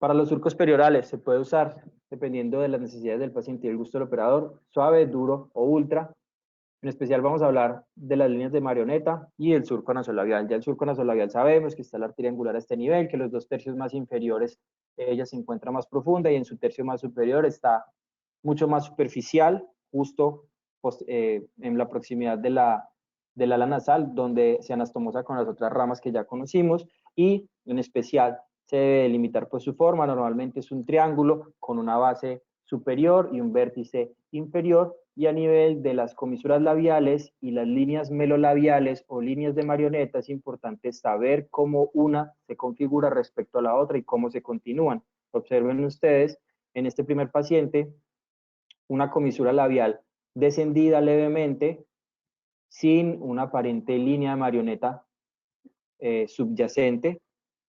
Para los surcos periorales se puede usar, dependiendo de las necesidades del paciente y el gusto del operador, suave, duro o ultra. En especial vamos a hablar de las líneas de marioneta y el surco nasolabial. Ya el surco nasolabial sabemos que está la arteria angular a este nivel, que los 2 tercios más inferiores ella se encuentra más profunda, y en su tercio más superior está mucho más superficial, justo en la proximidad del ala nasal, donde se anastomosa con las otras ramas que ya conocimos, y en especial se debe delimitar pues su forma. Normalmente es un triángulo con una base superior y un vértice inferior, y a nivel de las comisuras labiales y las líneas melolabiales o líneas de marioneta es importante saber cómo una se configura respecto a la otra y cómo se continúan. Observen ustedes en este primer paciente una comisura labial descendida levemente, sin una aparente línea de marioneta subyacente.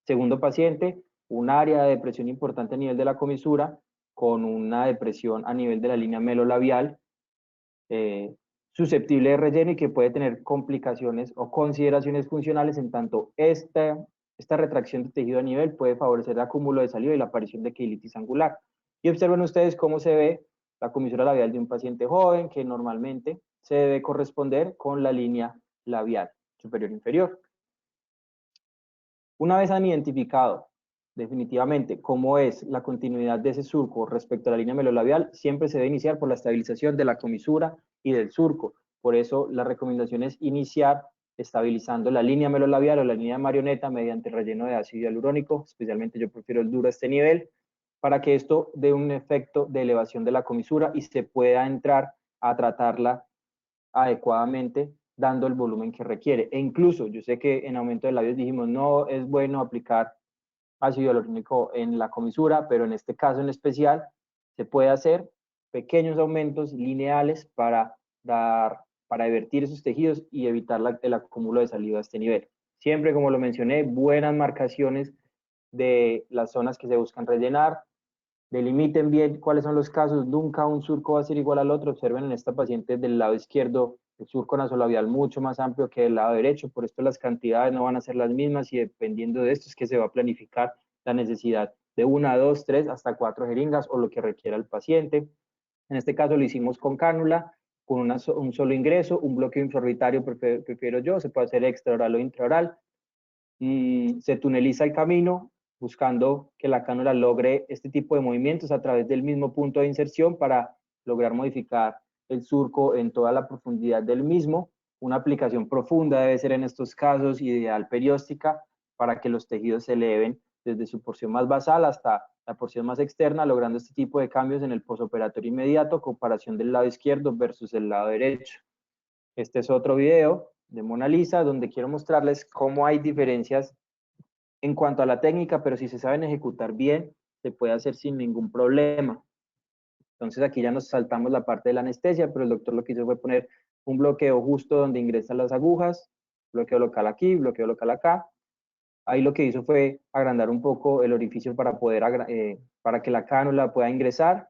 Segundo paciente, un área de depresión importante a nivel de la comisura, con una depresión a nivel de la línea melolabial, susceptible de relleno y que puede tener complicaciones o consideraciones funcionales, en tanto esta retracción de tejido a nivel puede favorecer el acúmulo de saliva y la aparición de quilitis angular. Y observen ustedes cómo se ve la comisura labial de un paciente joven, que normalmente se debe corresponder con la línea labial superior e inferior. Una vez han identificado definitivamente cómo es la continuidad de ese surco respecto a la línea melolabial, siempre se debe iniciar por la estabilización de la comisura y del surco. Por eso la recomendación es iniciar estabilizando la línea melolabial o la línea marioneta mediante relleno de ácido hialurónico. Especialmente yo prefiero el duro a este nivel, para que esto dé un efecto de elevación de la comisura y se pueda entrar a tratarla adecuadamente, dando el volumen que requiere. E incluso yo sé que en aumento de labios dijimos no es bueno aplicar ácido hialurónico en la comisura, pero en este caso en especial se puede hacer pequeños aumentos lineales para divertir esos tejidos y evitar el acúmulo de saliva a este nivel. Siempre, como lo mencioné, buenas marcaciones de las zonas que se buscan rellenar. Delimiten bien cuáles son los casos. Nunca un surco va a ser igual al otro. Observen en esta paciente del lado izquierdo el surco nasolabial mucho más amplio que del lado derecho. Por esto las cantidades no van a ser las mismas, y dependiendo de esto es que se va a planificar la necesidad de 1, 2, 3, hasta 4 jeringas o lo que requiera el paciente. En este caso lo hicimos con cánula, con un solo ingreso, un bloqueo infraorbitario prefiero yo. Se puede hacer extraoral o intraoral. Se tuneliza el camino, buscando que la cánula logre este tipo de movimientos a través del mismo punto de inserción para lograr modificar el surco en toda la profundidad del mismo. Una aplicación profunda debe ser en estos casos ideal perióstica, para que los tejidos se eleven desde su porción más basal hasta la porción más externa, logrando este tipo de cambios en el posoperatorio inmediato, comparación del lado izquierdo versus el lado derecho. Este es otro video de Mona Lisa, donde quiero mostrarles cómo hay diferencias en cuanto a la técnica, pero si se saben ejecutar bien, se puede hacer sin ningún problema. Entonces aquí ya nos saltamos la parte de la anestesia, pero el doctor lo que hizo fue poner un bloqueo justo donde ingresan las agujas, bloqueo local aquí, bloqueo local acá. Ahí lo que hizo fue agrandar un poco el orificio para para que la cánula pueda ingresar.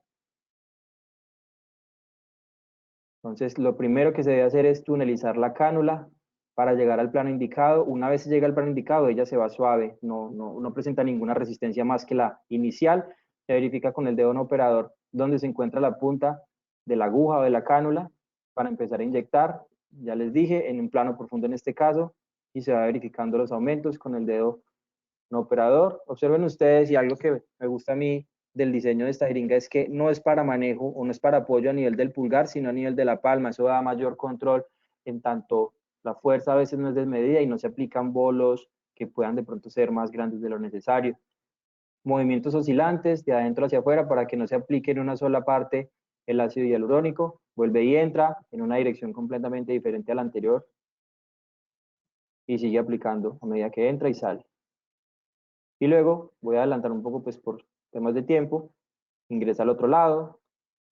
Entonces, lo primero que se debe hacer es tunelizar la cánula para llegar al plano indicado. Una vez se llega al plano indicado, ella se va suave, no presenta ninguna resistencia más que la inicial. Se verifica con el dedo no operador donde se encuentra la punta de la aguja o de la cánula para empezar a inyectar. Ya les dije, en un plano profundo en este caso, y se va verificando los aumentos con el dedo no operador. Observen ustedes, y algo que me gusta a mí del diseño de esta jeringa es que no es para manejo o no es para apoyo a nivel del pulgar, sino a nivel de la palma. Eso da mayor control, en tanto la fuerza a veces no es desmedida y no se aplican bolos que puedan de pronto ser más grandes de lo necesario. Movimientos oscilantes de adentro hacia afuera para que no se aplique en una sola parte el ácido hialurónico. Vuelve y entra en una dirección completamente diferente a la anterior y sigue aplicando a medida que entra y sale. Y luego voy a adelantar un poco pues por temas de tiempo. Ingresa al otro lado,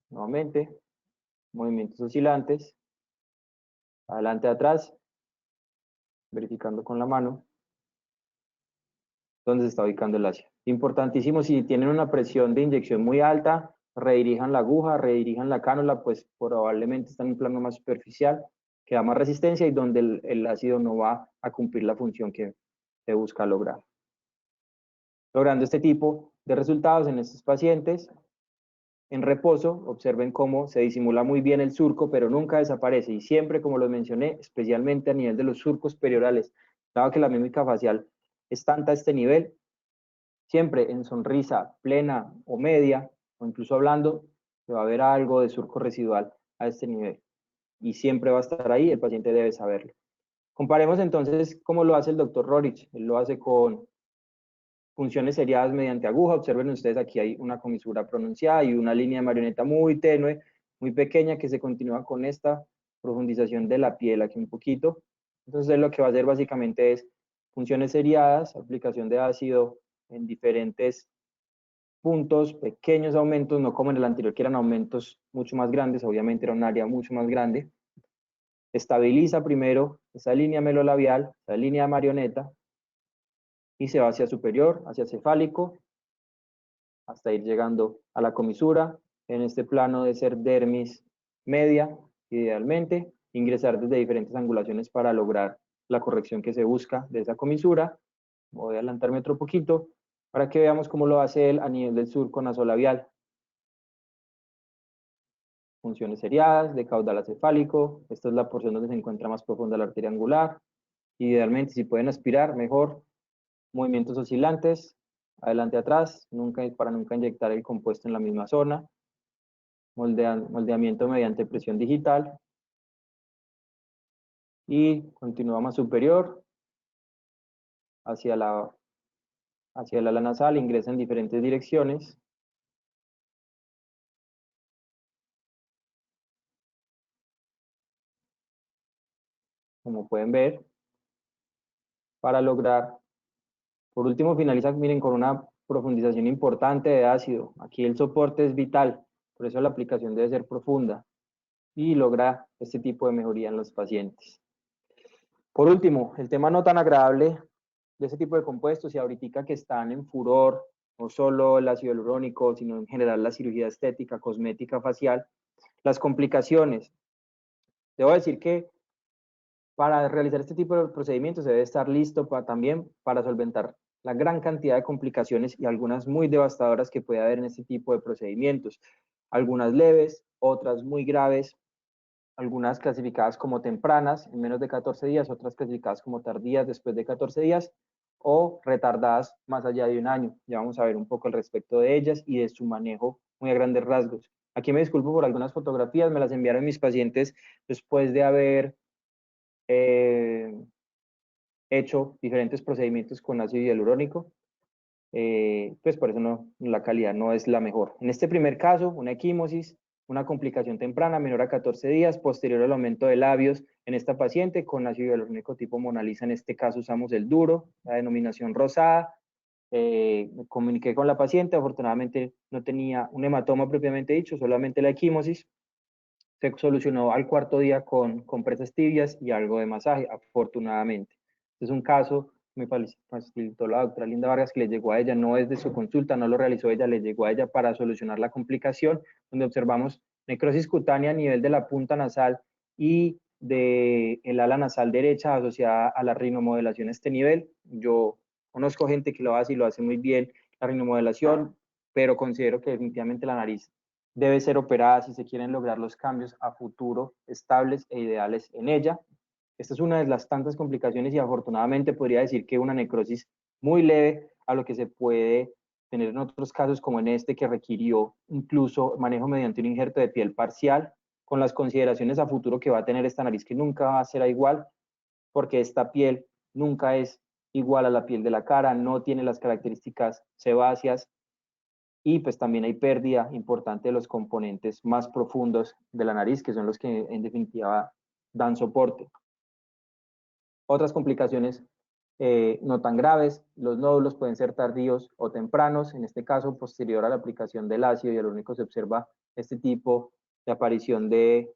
nuevamente, movimientos oscilantes, adelante, atrás, verificando con la mano dónde se está ubicando el ácido. Importantísimo, si tienen una presión de inyección muy alta, redirijan la aguja, redirijan la cánula, pues probablemente están en un plano más superficial, que da más resistencia y donde el ácido no va a cumplir la función que se busca lograr. Logrando este tipo de resultados en estos pacientes, en reposo, observen cómo se disimula muy bien el surco, pero nunca desaparece. Y siempre, como lo mencioné, especialmente a nivel de los surcos periorales, dado que la mímica facial es tanta a este nivel, siempre en sonrisa plena o media, o incluso hablando, se va a ver algo de surco residual a este nivel. Y siempre va a estar ahí, el paciente debe saberlo. Comparemos entonces cómo lo hace el doctor Rorich. Él lo hace con funciones seriadas mediante aguja. Observen ustedes, aquí hay una comisura pronunciada y una línea de marioneta muy tenue, muy pequeña, que se continúa con esta profundización de la piel aquí un poquito. Entonces lo que va a hacer básicamente es funciones seriadas, aplicación de ácido en diferentes puntos, pequeños aumentos, no como en el anterior que eran aumentos mucho más grandes, obviamente era un área mucho más grande. Estabiliza primero esa línea melolabial, esa línea de marioneta, y se va hacia superior, hacia cefálico, hasta ir llegando a la comisura. En este plano de ser dermis media, idealmente, ingresar desde diferentes angulaciones para lograr la corrección que se busca de esa comisura. Voy a adelantarme otro poquito para que veamos cómo lo hace él a nivel del surco nasolabial. Funciones seriadas, de caudal acefálico. Esta es la porción donde se encuentra más profunda la arteria angular. Idealmente, si pueden aspirar, mejor. Movimientos oscilantes, adelante, atrás, para nunca inyectar el compuesto en la misma zona. Moldeamiento mediante presión digital. Y continúa más superior, hacia el ala nasal, ingresa en diferentes direcciones. Como pueden ver, para lograr. Por último, finaliza, miren, con una profundización importante de ácido. Aquí el soporte es vital, por eso la aplicación debe ser profunda y logra este tipo de mejoría en los pacientes. Por último, el tema no tan agradable de este tipo de compuestos y ahorita que están en furor, no solo el ácido hialurónico, sino en general la cirugía estética, cosmética, facial, las complicaciones. Debo decir que para realizar este tipo de procedimientos se debe estar listo también para solventar la gran cantidad de complicaciones y algunas muy devastadoras que puede haber en este tipo de procedimientos. Algunas leves, otras muy graves, algunas clasificadas como tempranas en menos de 14 días, otras clasificadas como tardías después de 14 días o retardadas más allá de un año. Ya vamos a ver un poco al respecto de ellas y de su manejo muy a grandes rasgos. Aquí me disculpo por algunas fotografías, me las enviaron mis pacientes después de haber hecho diferentes procedimientos con ácido hialurónico, pues por eso la calidad no es la mejor. En este primer caso, una equimosis, una complicación temprana menor a 14 días, posterior al aumento de labios en esta paciente con ácido hialurónico tipo Mona Lisa. En este caso usamos el duro, la denominación rosada. Me comuniqué con la paciente, afortunadamente no tenía un hematoma propiamente dicho, solamente la equimosis. Se solucionó al cuarto día con compresas tibias y algo de masaje, afortunadamente. Este es un caso, me facilitó la doctora Linda Vargas, que le llegó a ella, no es de su consulta, no lo realizó ella, le llegó a ella para solucionar la complicación, donde observamos necrosis cutánea a nivel de la punta nasal y del ala nasal derecha asociada a la rinomodelación a este nivel. Yo conozco gente que lo hace y lo hace muy bien, la rinomodelación, pero considero que definitivamente la nariz debe ser operada si se quieren lograr los cambios a futuro estables e ideales en ella. Esta es una de las tantas complicaciones y afortunadamente podría decir que una necrosis muy leve a lo que se puede tener en otros casos como en este que requirió incluso manejo mediante un injerto de piel parcial con las consideraciones a futuro que va a tener esta nariz que nunca va a ser igual porque esta piel nunca es igual a la piel de la cara, no tiene las características sebáceas y pues también hay pérdida importante de los componentes más profundos de la nariz que son los que en definitiva dan soporte. Otras complicaciones no tan graves, los nódulos pueden ser tardíos o tempranos, en este caso posterior a la aplicación del ácido hialurónico se observa este tipo de aparición de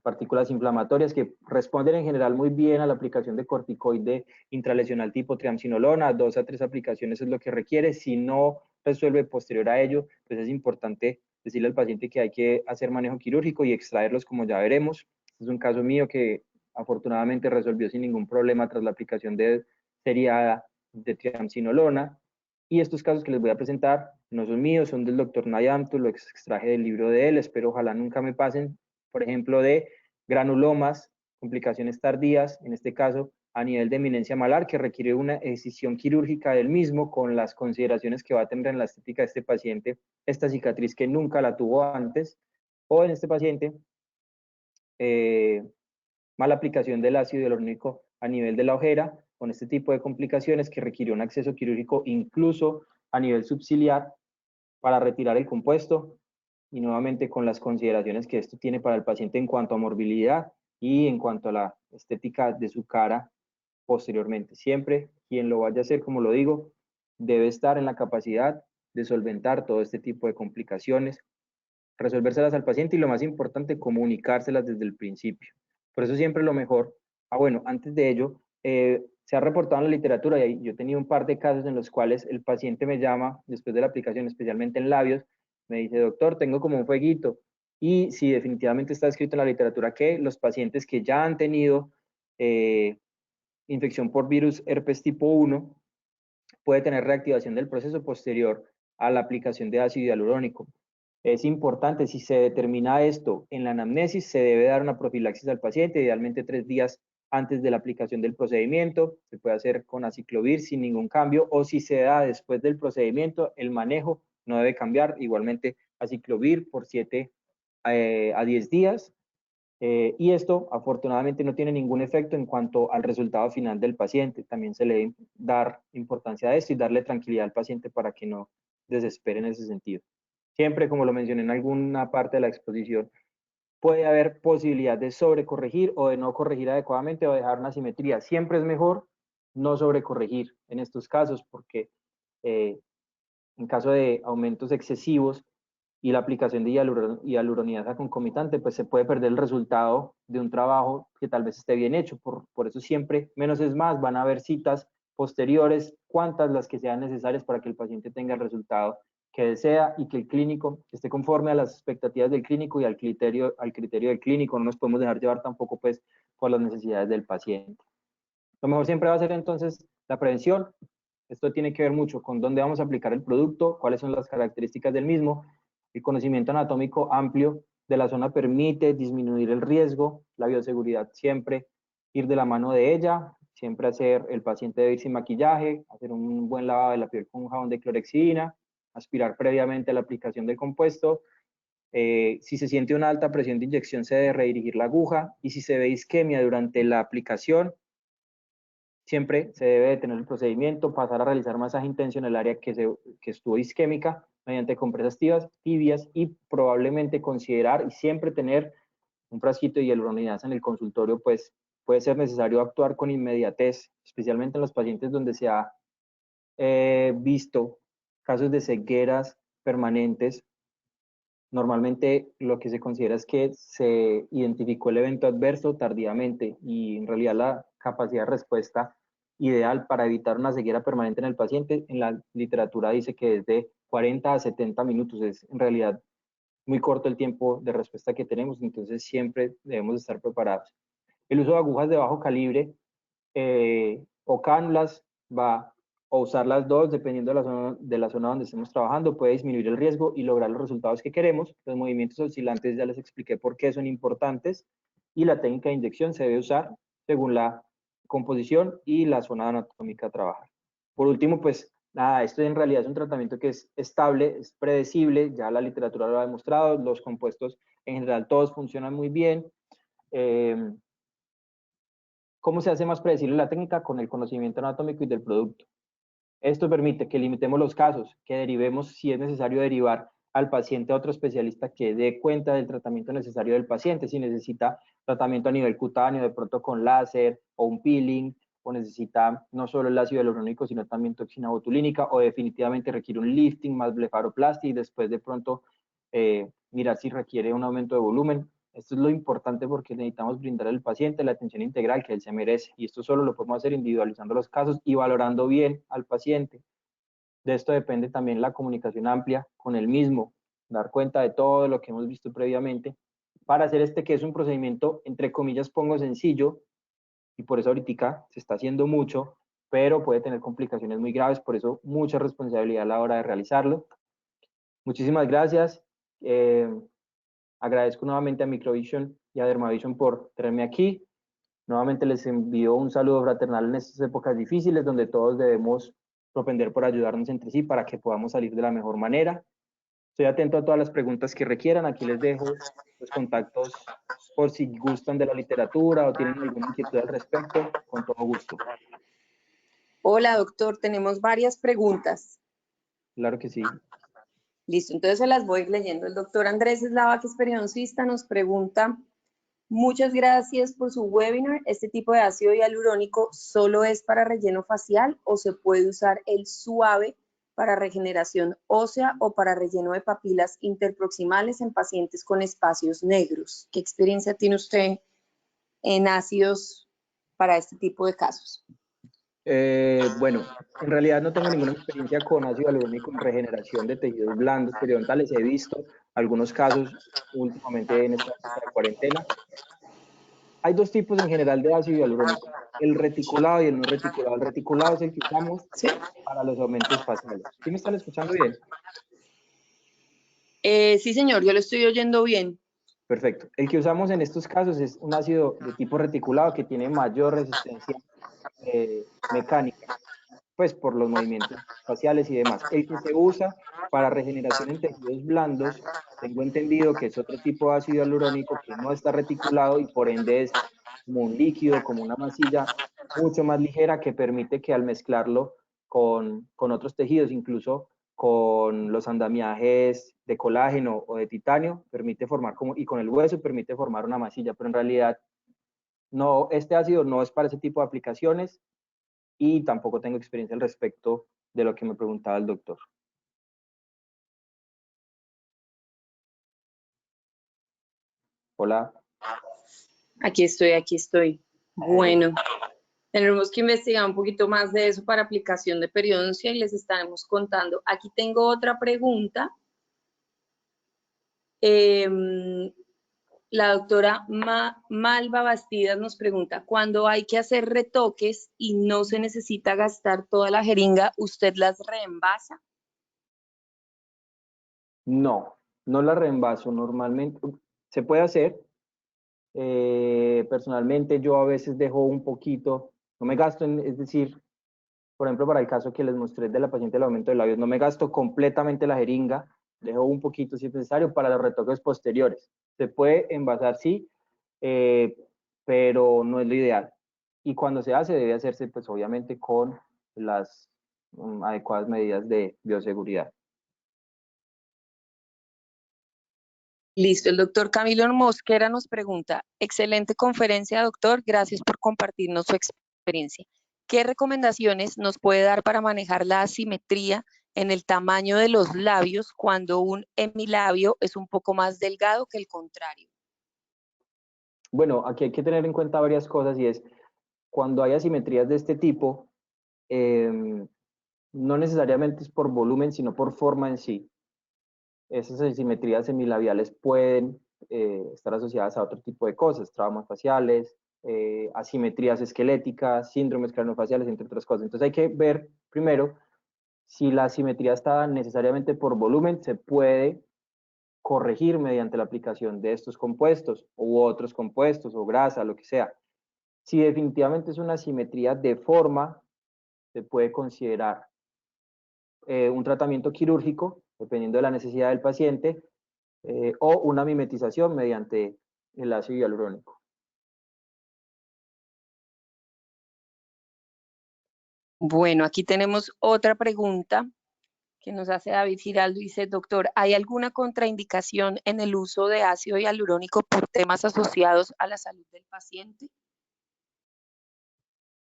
partículas inflamatorias que responden en general muy bien a la aplicación de corticoide intralesional tipo triamcinolona, 2 a 3 aplicaciones es lo que requiere, si no resuelve posterior a ello, pues es importante decirle al paciente que hay que hacer manejo quirúrgico y extraerlos como ya veremos. Este es un caso mío que afortunadamente resolvió sin ningún problema tras la aplicación de seriada de triamcinolona. Y estos casos que les voy a presentar no son míos, son del doctor Nayamtu, lo extraje del libro de él, espero ojalá nunca me pasen, por ejemplo, de granulomas, complicaciones tardías, en este caso a nivel de eminencia malar, que requiere una excisión quirúrgica del mismo con las consideraciones que va a tener en la estética de este paciente, esta cicatriz que nunca la tuvo antes, o en este paciente, mala aplicación del ácido hialurónico a nivel de la ojera, con este tipo de complicaciones que requirió un acceso quirúrgico incluso a nivel subciliar para retirar el compuesto y nuevamente con las consideraciones que esto tiene para el paciente en cuanto a morbilidad y en cuanto a la estética de su cara posteriormente. Siempre quien lo vaya a hacer, como lo digo, debe estar en la capacidad de solventar todo este tipo de complicaciones, resolvérselas al paciente y lo más importante, comunicárselas desde el principio. Por eso siempre lo mejor, bueno, antes de ello, se ha reportado en la literatura y yo he tenido un par de casos en los cuales el paciente me llama después de la aplicación, especialmente en labios, me dice, doctor, tengo como un fueguito. Y sí, definitivamente está escrito en la literatura que los pacientes que ya han tenido infección por virus herpes tipo 1 puede tener reactivación del proceso posterior a la aplicación de ácido hialurónico. Es importante, si se determina esto en la anamnesis, se debe dar una profilaxis al paciente, idealmente 3 días antes de la aplicación del procedimiento. Se puede hacer con aciclovir sin ningún cambio, o si se da después del procedimiento, el manejo no debe cambiar. Igualmente, aciclovir por 7 a 10 días. Y esto, afortunadamente, no tiene ningún efecto en cuanto al resultado final del paciente. También se le debe dar importancia a esto y darle tranquilidad al paciente para que no desespere en ese sentido. Siempre, como lo mencioné en alguna parte de la exposición, puede haber posibilidad de sobrecorregir o de no corregir adecuadamente o dejar una simetría. Siempre es mejor no sobrecorregir en estos casos porque en caso de aumentos excesivos y la aplicación de hialuronidasa concomitante, pues se puede perder el resultado de un trabajo que tal vez esté bien hecho. Por eso siempre menos es más, van a haber citas posteriores, cuantas las que sean necesarias para que el paciente tenga el resultado que desea y que el clínico esté conforme a las expectativas del clínico y al criterio del clínico. No nos podemos dejar llevar tampoco pues por las necesidades del paciente. Lo mejor siempre va a ser entonces la prevención. Esto tiene que ver mucho con dónde vamos a aplicar el producto, cuáles son las características del mismo. El conocimiento anatómico amplio de la zona permite disminuir el riesgo, la bioseguridad siempre ir de la mano de ella, siempre hacer, el paciente debe ir sin maquillaje, hacer un buen lavado de la piel con un jabón de clorexidina, aspirar previamente a la aplicación del compuesto. Si se siente una alta presión de inyección se debe redirigir la aguja y si se ve isquemia durante la aplicación, siempre se debe detener el procedimiento, pasar a realizar masaje intenso en el área que estuvo isquémica mediante compresas tibias y probablemente considerar y siempre tener un frasquito de hialuronidasa en el consultorio, pues puede ser necesario actuar con inmediatez, especialmente en los pacientes donde se ha visto casos de cegueras permanentes. Normalmente lo que se considera es que se identificó el evento adverso tardíamente y en realidad la capacidad de respuesta ideal para evitar una ceguera permanente en el paciente en la literatura dice que es de 40 a 70 minutos, es en realidad muy corto el tiempo de respuesta que tenemos, entonces siempre debemos estar preparados. El uso de agujas de bajo calibre o cánulas o usar las dos, dependiendo de la zona donde estemos trabajando, puede disminuir el riesgo y lograr los resultados que queremos. Los movimientos oscilantes ya les expliqué por qué son importantes, y la técnica de inyección se debe usar según la composición y la zona anatómica a trabajar. Por último, pues nada, esto en realidad es un tratamiento que es estable, es predecible, ya la literatura lo ha demostrado, los compuestos en general todos funcionan muy bien. ¿Cómo se hace más predecible la técnica? Con el conocimiento anatómico y del producto. Esto permite que limitemos los casos, que derivemos, si es necesario, derivar al paciente a otro especialista que dé cuenta del tratamiento necesario del paciente, si necesita tratamiento a nivel cutáneo, de pronto con láser o un peeling, o necesita no solo el ácido hialurónico, sino también toxina botulínica, o definitivamente requiere un lifting más blefaroplastia y después de pronto mirar si requiere un aumento de volumen. Esto es lo importante porque necesitamos brindar al paciente la atención integral que él se merece, y esto solo lo podemos hacer individualizando los casos y valorando bien al paciente. De esto depende también la comunicación amplia con el mismo, dar cuenta de todo lo que hemos visto previamente, para hacer que es un procedimiento, entre comillas pongo sencillo, y por eso ahorita se está haciendo mucho, pero puede tener complicaciones muy graves, por eso mucha responsabilidad a la hora de realizarlo. Muchísimas gracias. Agradezco nuevamente a Microvision y a Dermavision por tenerme aquí. Nuevamente les envío un saludo fraternal en estas épocas difíciles, donde todos debemos propender por ayudarnos entre sí para que podamos salir de la mejor manera. Estoy atento a todas las preguntas que requieran. Aquí les dejo los contactos por si gustan de la literatura o tienen alguna inquietud al respecto, con todo gusto. Hola, doctor, tenemos varias preguntas. Claro que sí. Listo, entonces se las voy leyendo. El doctor Andrés Eslava, que es periodoncista, nos pregunta: muchas gracias por su webinar. ¿Este tipo de ácido hialurónico solo es para relleno facial o se puede usar el suave para regeneración ósea o para relleno de papilas interproximales en pacientes con espacios negros? ¿Qué experiencia tiene usted en ácidos para este tipo de casos? Bueno, en realidad no tengo ninguna experiencia con ácido hialurónico en regeneración de tejidos blandos periodontales. He visto algunos casos últimamente en esta época de cuarentena. Hay dos tipos en general de ácido hialurónico, el reticulado y el no reticulado. El reticulado es el que usamos para los aumentos faciales. ¿Sí me están escuchando bien? Sí, señor, yo lo estoy oyendo bien. Perfecto. El que usamos en estos casos es un ácido de tipo reticulado que tiene mayor resistencia mecánica, pues por los movimientos faciales y demás. El que se usa para regeneración en tejidos blandos, tengo entendido que es otro tipo de ácido hialurónico que no está reticulado y por ende es como un líquido, como una masilla mucho más ligera, que permite que al mezclarlo con otros tejidos, incluso con los andamiajes de colágeno o de titanio, permite formar y con el hueso permite formar una masilla, pero en realidad no, este ácido no es para ese tipo de aplicaciones, y tampoco tengo experiencia al respecto de lo que me preguntaba el doctor. Hola. Aquí estoy. Bueno, tenemos que investigar un poquito más de eso para aplicación de periodoncia y les estaremos contando. Aquí tengo otra pregunta. La doctora Malva Bastidas nos pregunta: cuando hay que hacer retoques y no se necesita gastar toda la jeringa, ¿usted las reembaza? No, no la reembaso normalmente. Se puede hacer. Personalmente yo a veces dejo un poquito, no me gasto es decir, por ejemplo, para el caso que les mostré de la paciente del aumento de labios, no me gasto completamente la jeringa, dejo un poquito si es necesario para los retoques posteriores. Se puede envasar, sí, pero no es lo ideal. Y cuando se hace, debe hacerse, pues obviamente con las adecuadas medidas de bioseguridad. Listo, el doctor Camilo Mosquera nos pregunta: excelente conferencia, doctor, gracias por compartirnos su experiencia. ¿Qué recomendaciones nos puede dar para manejar la asimetría en el tamaño de los labios cuando un hemilabio es un poco más delgado que el contrario? Bueno, aquí hay que tener en cuenta varias cosas, y es, cuando hay asimetrías de este tipo, no necesariamente es por volumen, sino por forma en sí. esas asimetrías semilabiales pueden estar asociadas a otro tipo de cosas, traumas faciales, asimetrías esqueléticas, síndromes craneofaciales, entre otras cosas. Entonces hay que ver primero si la asimetría está necesariamente por volumen, se puede corregir mediante la aplicación de estos compuestos u otros compuestos o grasa, lo que sea. Si definitivamente es una asimetría de forma, se puede considerar un tratamiento quirúrgico, dependiendo de la necesidad del paciente, o una mimetización mediante el ácido hialurónico. Bueno, aquí tenemos otra pregunta que nos hace David Giraldo. Dice, doctor, ¿hay alguna contraindicación en el uso de ácido hialurónico por temas asociados a la salud del paciente?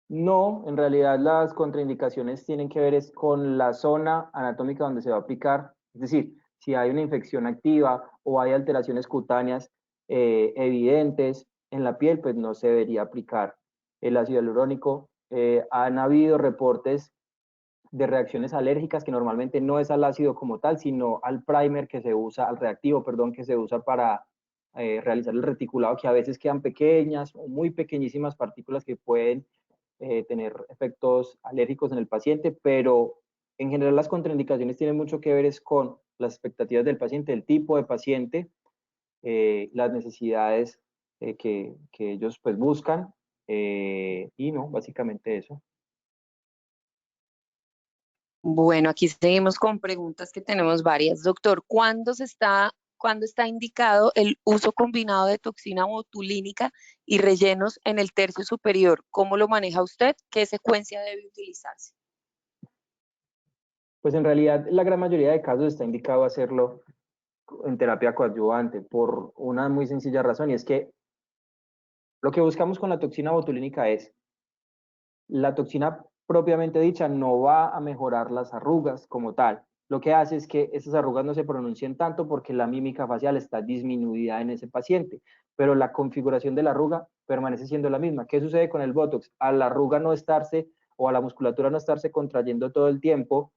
No, en realidad las contraindicaciones tienen que ver es con la zona anatómica donde se va a aplicar. Es decir, si hay una infección activa o hay alteraciones cutáneas evidentes en la piel, pues no se debería aplicar el ácido hialurónico. Han habido reportes de reacciones alérgicas que normalmente no es al ácido como tal, sino al primer que se usa, al reactivo, perdón, que se usa para realizar el reticulado, que a veces quedan pequeñas o muy pequeñísimas partículas que pueden tener efectos alérgicos en el paciente, pero en general las contraindicaciones tienen mucho que ver es con las expectativas del paciente, el tipo de paciente, las necesidades que ellos pues buscan, y no, básicamente eso. Bueno, aquí seguimos con preguntas que tenemos varias. Doctor, ¿cuándo está indicado el uso combinado de toxina botulínica y rellenos en el tercio superior? ¿Cómo lo maneja usted? ¿Qué secuencia debe utilizarse? Pues en realidad la gran mayoría de casos está indicado hacerlo en terapia coadyuvante por una muy sencilla razón, y es que lo que buscamos con la toxina botulínica es la toxina propiamente dicha no va a mejorar las arrugas como tal. Lo que hace es que esas arrugas no se pronuncien tanto porque la mímica facial está disminuida en ese paciente, pero la configuración de la arruga permanece siendo la misma. ¿Qué sucede con el Botox? A la arruga no estarse o a la musculatura no estarse contrayendo todo el tiempo,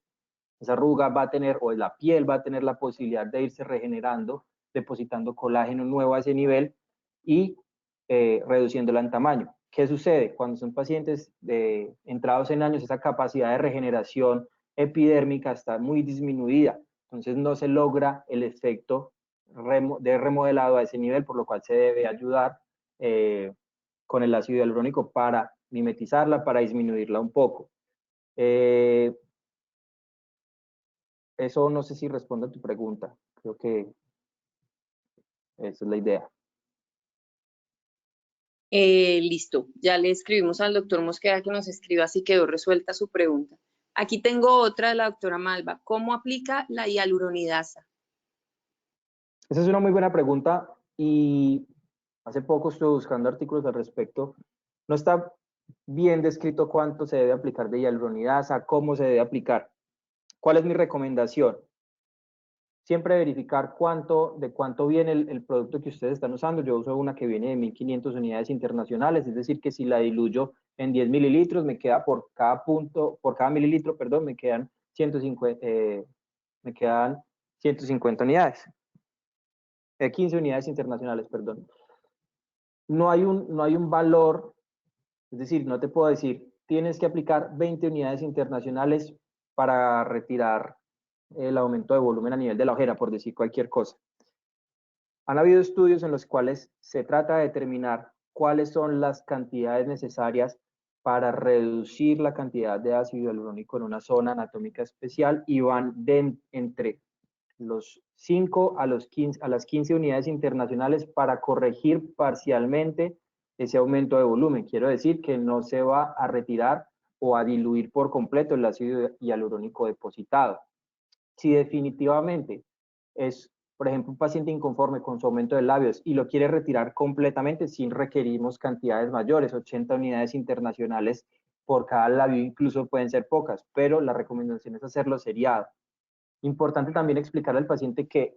esa arruga va a tener, o la piel va a tener la posibilidad de irse regenerando, depositando colágeno nuevo a ese nivel y reduciéndola en tamaño. ¿Qué sucede? Cuando son pacientes entrados en años, esa capacidad de regeneración epidérmica está muy disminuida, entonces no se logra el efecto de remodelado a ese nivel, por lo cual se debe ayudar con el ácido hialurónico para mimetizarla, para disminuirla un poco. Eso no sé si responde a tu pregunta. Creo que esa es la idea. Listo, ya le escribimos al doctor Mosquera que nos escriba si quedó resuelta su pregunta. Aquí tengo otra de la doctora Malva. ¿Cómo aplica la hialuronidasa? Esa es una muy buena pregunta y hace poco estuve buscando artículos al respecto. No está bien descrito cuánto se debe aplicar de hialuronidasa, cómo se debe aplicar. ¿Cuál es mi recomendación? Siempre verificar de cuánto viene el producto que ustedes están usando. Yo uso una que viene de 1500 unidades internacionales, es decir, que si la diluyo en 10 mililitros, me queda por cada mililitro, perdón, me quedan 150 unidades. 15 unidades internacionales, perdón. No hay un valor, es decir, no te puedo decir, tienes que aplicar 20 unidades internacionales para retirar el aumento de volumen a nivel de la ojera, por decir cualquier cosa. Han habido estudios en los cuales se trata de determinar cuáles son las cantidades necesarias para reducir la cantidad de ácido hialurónico en una zona anatómica especial y van entre los 5 a las 15 unidades internacionales para corregir parcialmente ese aumento de volumen. Quiero decir que no se va a retirar o a diluir por completo el ácido hialurónico depositado. Si definitivamente es, por ejemplo, un paciente inconforme con su aumento de labios y lo quiere retirar completamente, sí requerimos cantidades mayores, 80 unidades internacionales por cada labio, incluso pueden ser pocas, pero la recomendación es hacerlo seriado. Importante también explicarle al paciente que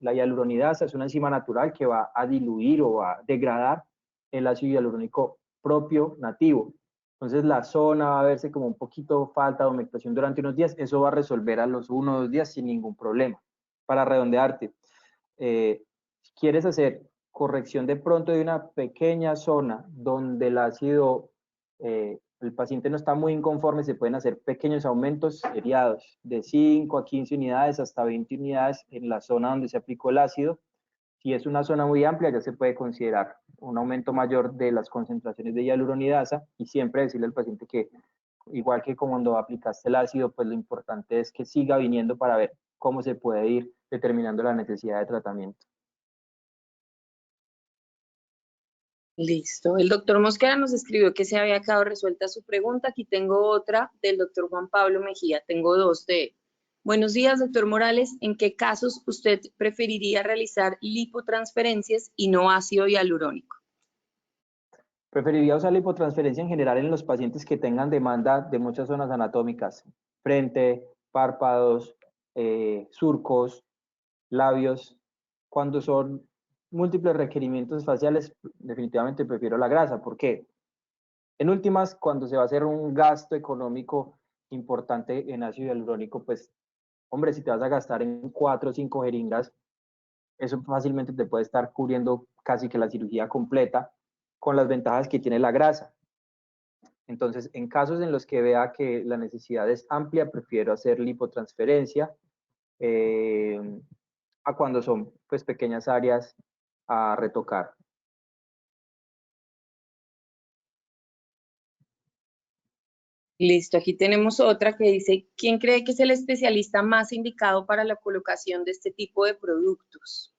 la hialuronidasa es una enzima natural que va a diluir o va a degradar el ácido hialurónico propio nativo. Entonces la zona va a verse como un poquito falta de humectación durante unos días, eso va a resolver a los 1 o 2 días sin ningún problema. para redondearte, si quieres hacer corrección de pronto de una pequeña zona donde el ácido, el paciente no está muy inconforme, se pueden hacer pequeños aumentos seriados de 5 a 15 unidades hasta 20 unidades en la zona donde se aplicó el ácido. Si es una zona muy amplia, ya se puede considerar un aumento mayor de las concentraciones de hialuronidasa, y siempre decirle al paciente que, igual que cuando aplicaste el ácido, pues lo importante es que siga viniendo para ver cómo se puede ir determinando la necesidad de tratamiento. Listo. El doctor Mosquera nos escribió que se había quedado resuelta su pregunta. Aquí tengo otra del doctor Juan Pablo Mejía. Tengo dos de él. Buenos días, doctor Morales. ¿En qué casos usted preferiría realizar lipotransferencias y no ácido hialurónico? Preferiría usar la hipotransferencia en general en los pacientes que tengan demanda de muchas zonas anatómicas: frente, párpados, surcos, labios. Cuando son múltiples requerimientos faciales, definitivamente prefiero la grasa. ¿Por qué? En últimas, cuando se va a hacer un gasto económico importante en ácido hialurónico, pues, hombre, si te vas a gastar en 4 o 5 jeringas, eso fácilmente te puede estar cubriendo casi que la cirugía completa, con las ventajas que tiene la grasa. Entonces, en casos en los que vea que la necesidad es amplia, prefiero hacer lipotransferencia, a cuando son, pues, pequeñas áreas a retocar. Listo. Aquí tenemos otra que dice, ¿quién cree que es el especialista más indicado para la colocación de este tipo de productos?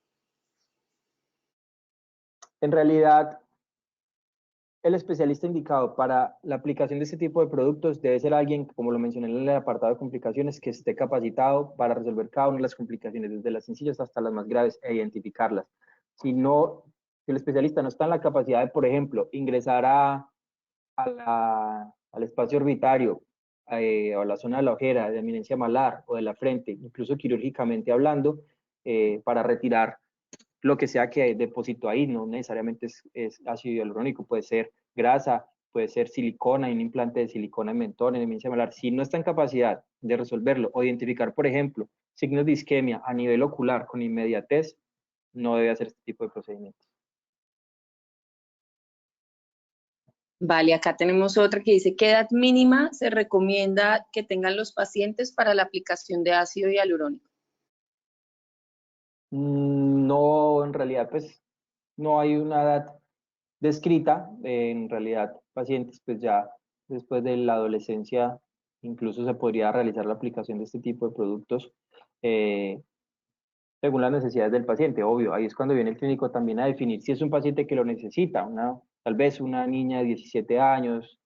En realidad, el especialista indicado para la aplicación de este tipo de productos debe ser alguien, como lo mencioné en el apartado de complicaciones, que esté capacitado para resolver cada una de las complicaciones, desde las sencillas hasta las más graves, e identificarlas. Si no, si el especialista no está en la capacidad de, por ejemplo, ingresar al espacio orbitario, o a la zona de la ojera, de eminencia malar o de la frente, incluso quirúrgicamente hablando, para retirar lo que sea que deposito ahí, no necesariamente es ácido hialurónico, puede ser grasa, puede ser silicona, un implante de silicona en mentón, en eminencia malar. Si no está en capacidad de resolverlo o identificar, por ejemplo, signos de isquemia a nivel ocular con inmediatez, no debe hacer este tipo de procedimientos. Vale, acá tenemos otra que dice, ¿qué edad mínima se recomienda que tengan los pacientes para la aplicación de ácido hialurónico? No, en realidad, pues, no hay una edad descrita. En realidad, pacientes, pues, ya después de la adolescencia, incluso se podría realizar la aplicación de este tipo de productos, eh, según las necesidades del paciente. Obvio, ahí es cuando viene el clínico también a definir si es un paciente que lo necesita, tal vez una niña de 17 años,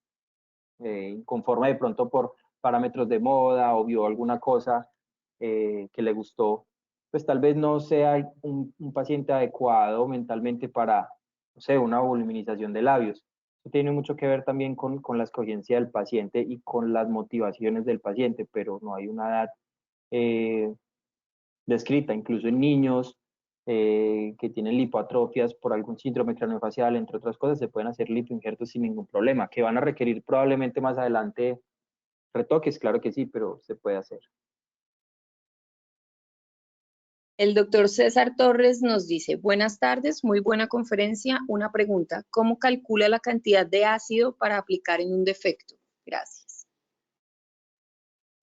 inconforme de pronto por parámetros de moda, o vio alguna cosa que le gustó, pues tal vez no sea un paciente adecuado mentalmente para, no sé, una voluminización de labios. Eso tiene mucho que ver también con la escogencia del paciente y con las motivaciones del paciente, pero no hay una edad eh, descrita. Incluso en niños que tienen lipoatrofias por algún síndrome craneofacial, entre otras cosas, se pueden hacer lipoinjertos sin ningún problema, que van a requerir probablemente más adelante retoques, claro que sí, pero se puede hacer. El doctor César Torres nos dice, buenas tardes, muy buena conferencia. Una pregunta, ¿cómo calcula la cantidad de ácido para aplicar en un defecto? Gracias.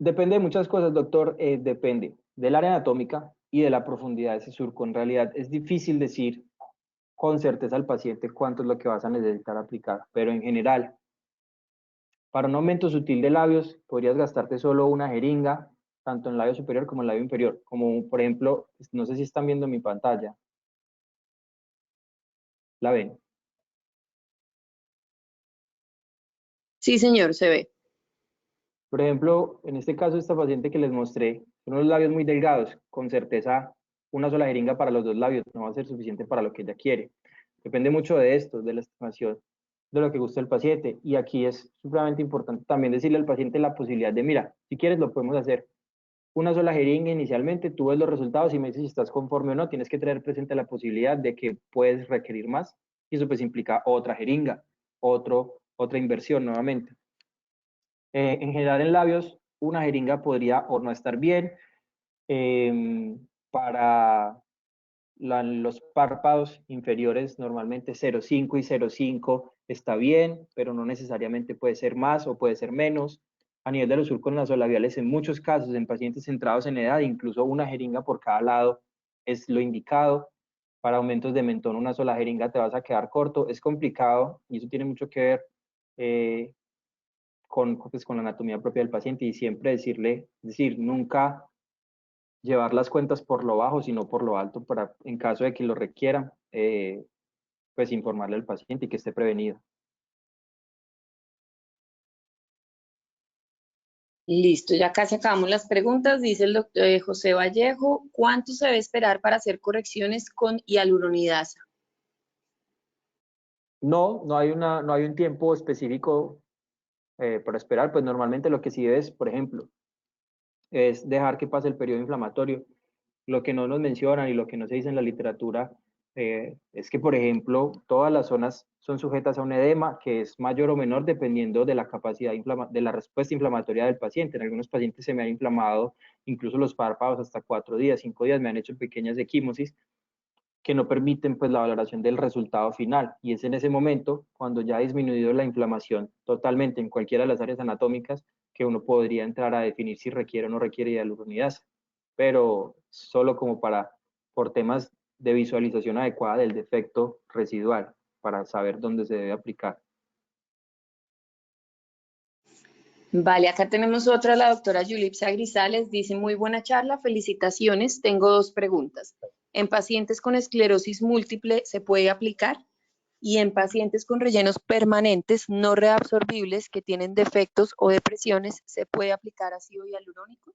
Depende de muchas cosas, doctor. Depende del área anatómica y de la profundidad de ese surco. En realidad es difícil decir con certeza al paciente cuánto es lo que vas a necesitar aplicar, pero en general, para un aumento sutil de labios, podrías gastarte solo una jeringa, tanto en el labio superior como en el labio inferior. Como por ejemplo, no sé si están viendo mi pantalla. ¿La ven? Sí, señor, se ve. Por ejemplo, en este caso, esta paciente que les mostré, son unos labios muy delgados. Con certeza, una sola jeringa para los dos labios no va a ser suficiente para lo que ella quiere. Depende mucho de esto, de la estimación, de lo que gusta el paciente. Y aquí es supremamente importante también decirle al paciente la posibilidad de, mira, si quieres lo podemos hacer una sola jeringa inicialmente, tú ves los resultados y me dices si estás conforme o no. Tienes que tener presente la posibilidad de que puedes requerir más, y eso pues implica otra jeringa, otra inversión nuevamente. En general en labios, una jeringa podría o no estar bien, Para los párpados inferiores normalmente 0,5 y 0,5 está bien, pero no necesariamente puede ser más o puede ser menos. A nivel de los surcos nasolabiales, en muchos casos, en pacientes centrados en edad, incluso una jeringa por cada lado es lo indicado. Para aumentos de mentón, una sola jeringa te vas a quedar corto. Es complicado y eso tiene mucho que ver pues, con la anatomía propia del paciente y siempre decir, nunca llevar las cuentas por lo bajo, sino por lo alto, para en caso de que lo requieran, pues informarle al paciente y que esté prevenido. Listo, ya casi acabamos las preguntas. Dice el doctor José Vallejo, ¿cuánto se debe esperar para hacer correcciones con hialuronidasa? No hay un tiempo específico para esperar, pues normalmente lo que sí es, por ejemplo, es dejar que pase el periodo inflamatorio. Lo que no nos mencionan y lo que no se dice en la literatura es que, por ejemplo, todas las zonas son sujetas a un edema que es mayor o menor dependiendo de la capacidad de la respuesta inflamatoria del paciente. En algunos pacientes se me han inflamado incluso los párpados hasta 4 días, 5 días, me han hecho pequeñas equimosis que no permiten pues la valoración del resultado final. Y es en ese momento, cuando ya ha disminuido la inflamación totalmente en cualquiera de las áreas anatómicas, que uno podría entrar a definir si requiere o no requiere hialuronidasa. Pero solo como por temas de visualización adecuada del defecto residual, para saber dónde se debe aplicar. Vale, acá tenemos otra, la doctora Yulipsa Grisales, dice, muy buena charla, felicitaciones, tengo 2 preguntas. ¿En pacientes con esclerosis múltiple se puede aplicar? Y en pacientes con rellenos permanentes no reabsorbibles que tienen defectos o depresiones, ¿se puede aplicar ácido hialurónico?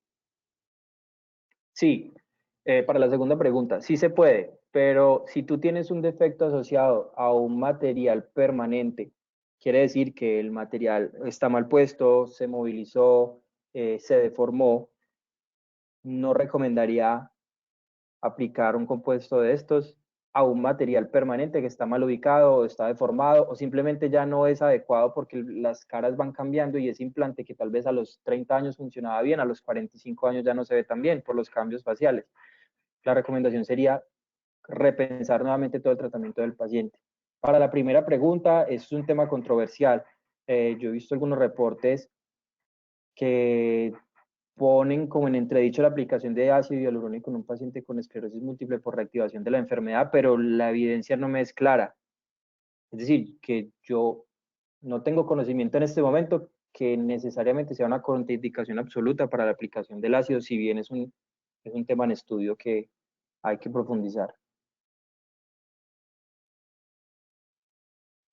Sí, para la segunda pregunta, sí se puede, pero si tú tienes un defecto asociado a un material permanente, quiere decir que el material está mal puesto, se movilizó, se deformó, no recomendaría aplicar un compuesto de estos a un material permanente que está mal ubicado o está deformado o simplemente ya no es adecuado porque las caras van cambiando y ese implante que tal vez a los 30 años funcionaba bien, a los 45 años ya no se ve tan bien por los cambios faciales. La recomendación sería repensar nuevamente todo el tratamiento del paciente. Para la primera pregunta, es un tema controversial. Yo he visto algunos reportes que ponen como en entredicho la aplicación de ácido hialurónico en un paciente con esclerosis múltiple por reactivación de la enfermedad, pero la evidencia no me es clara. Es decir, que yo no tengo conocimiento en este momento que necesariamente sea una contraindicación absoluta para la aplicación del ácido, si bien es un tema en estudio que hay que profundizar.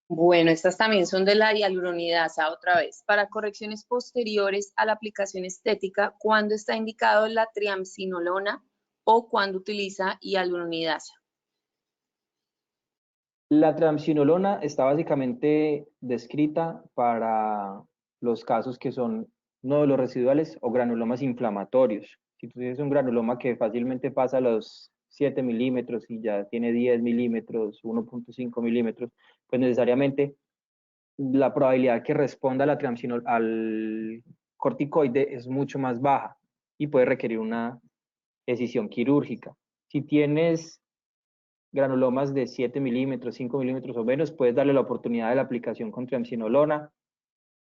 Bueno, estas también son de la hialuronidasa otra vez. Para correcciones posteriores a la aplicación estética, ¿cuándo está indicado la triamcinolona o cuándo utiliza hialuronidasa? La triamcinolona está básicamente descrita para los casos que son nódulos residuales o granulomas inflamatorios. Si tú tienes un granuloma que fácilmente pasa los 7 milímetros y ya tiene 10 milímetros, 1.5 milímetros, pues necesariamente la probabilidad que responda a la al corticoide es mucho más baja y puede requerir una decisión quirúrgica. Si tienes granulomas de 7 milímetros, 5 milímetros o menos, puedes darle la oportunidad de la aplicación con triamcinolona.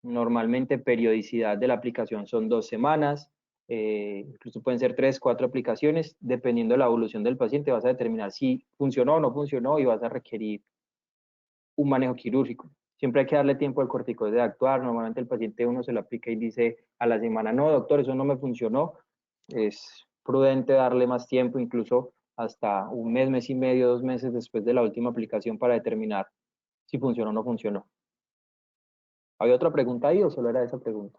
Normalmente periodicidad de la aplicación son 2 semanas, incluso pueden ser 3, 4 aplicaciones, dependiendo de la evolución del paciente vas a determinar si funcionó o no funcionó y vas a requerir un manejo quirúrgico. Siempre hay que darle tiempo al corticoide de actuar. Normalmente el paciente uno se lo aplica y dice a la semana, no, doctor, eso no me funcionó. Es prudente darle más tiempo, incluso hasta un mes, mes y medio, 2 meses después de la última aplicación para determinar si funcionó o no funcionó. ¿Había otra pregunta ahí o solo era esa pregunta?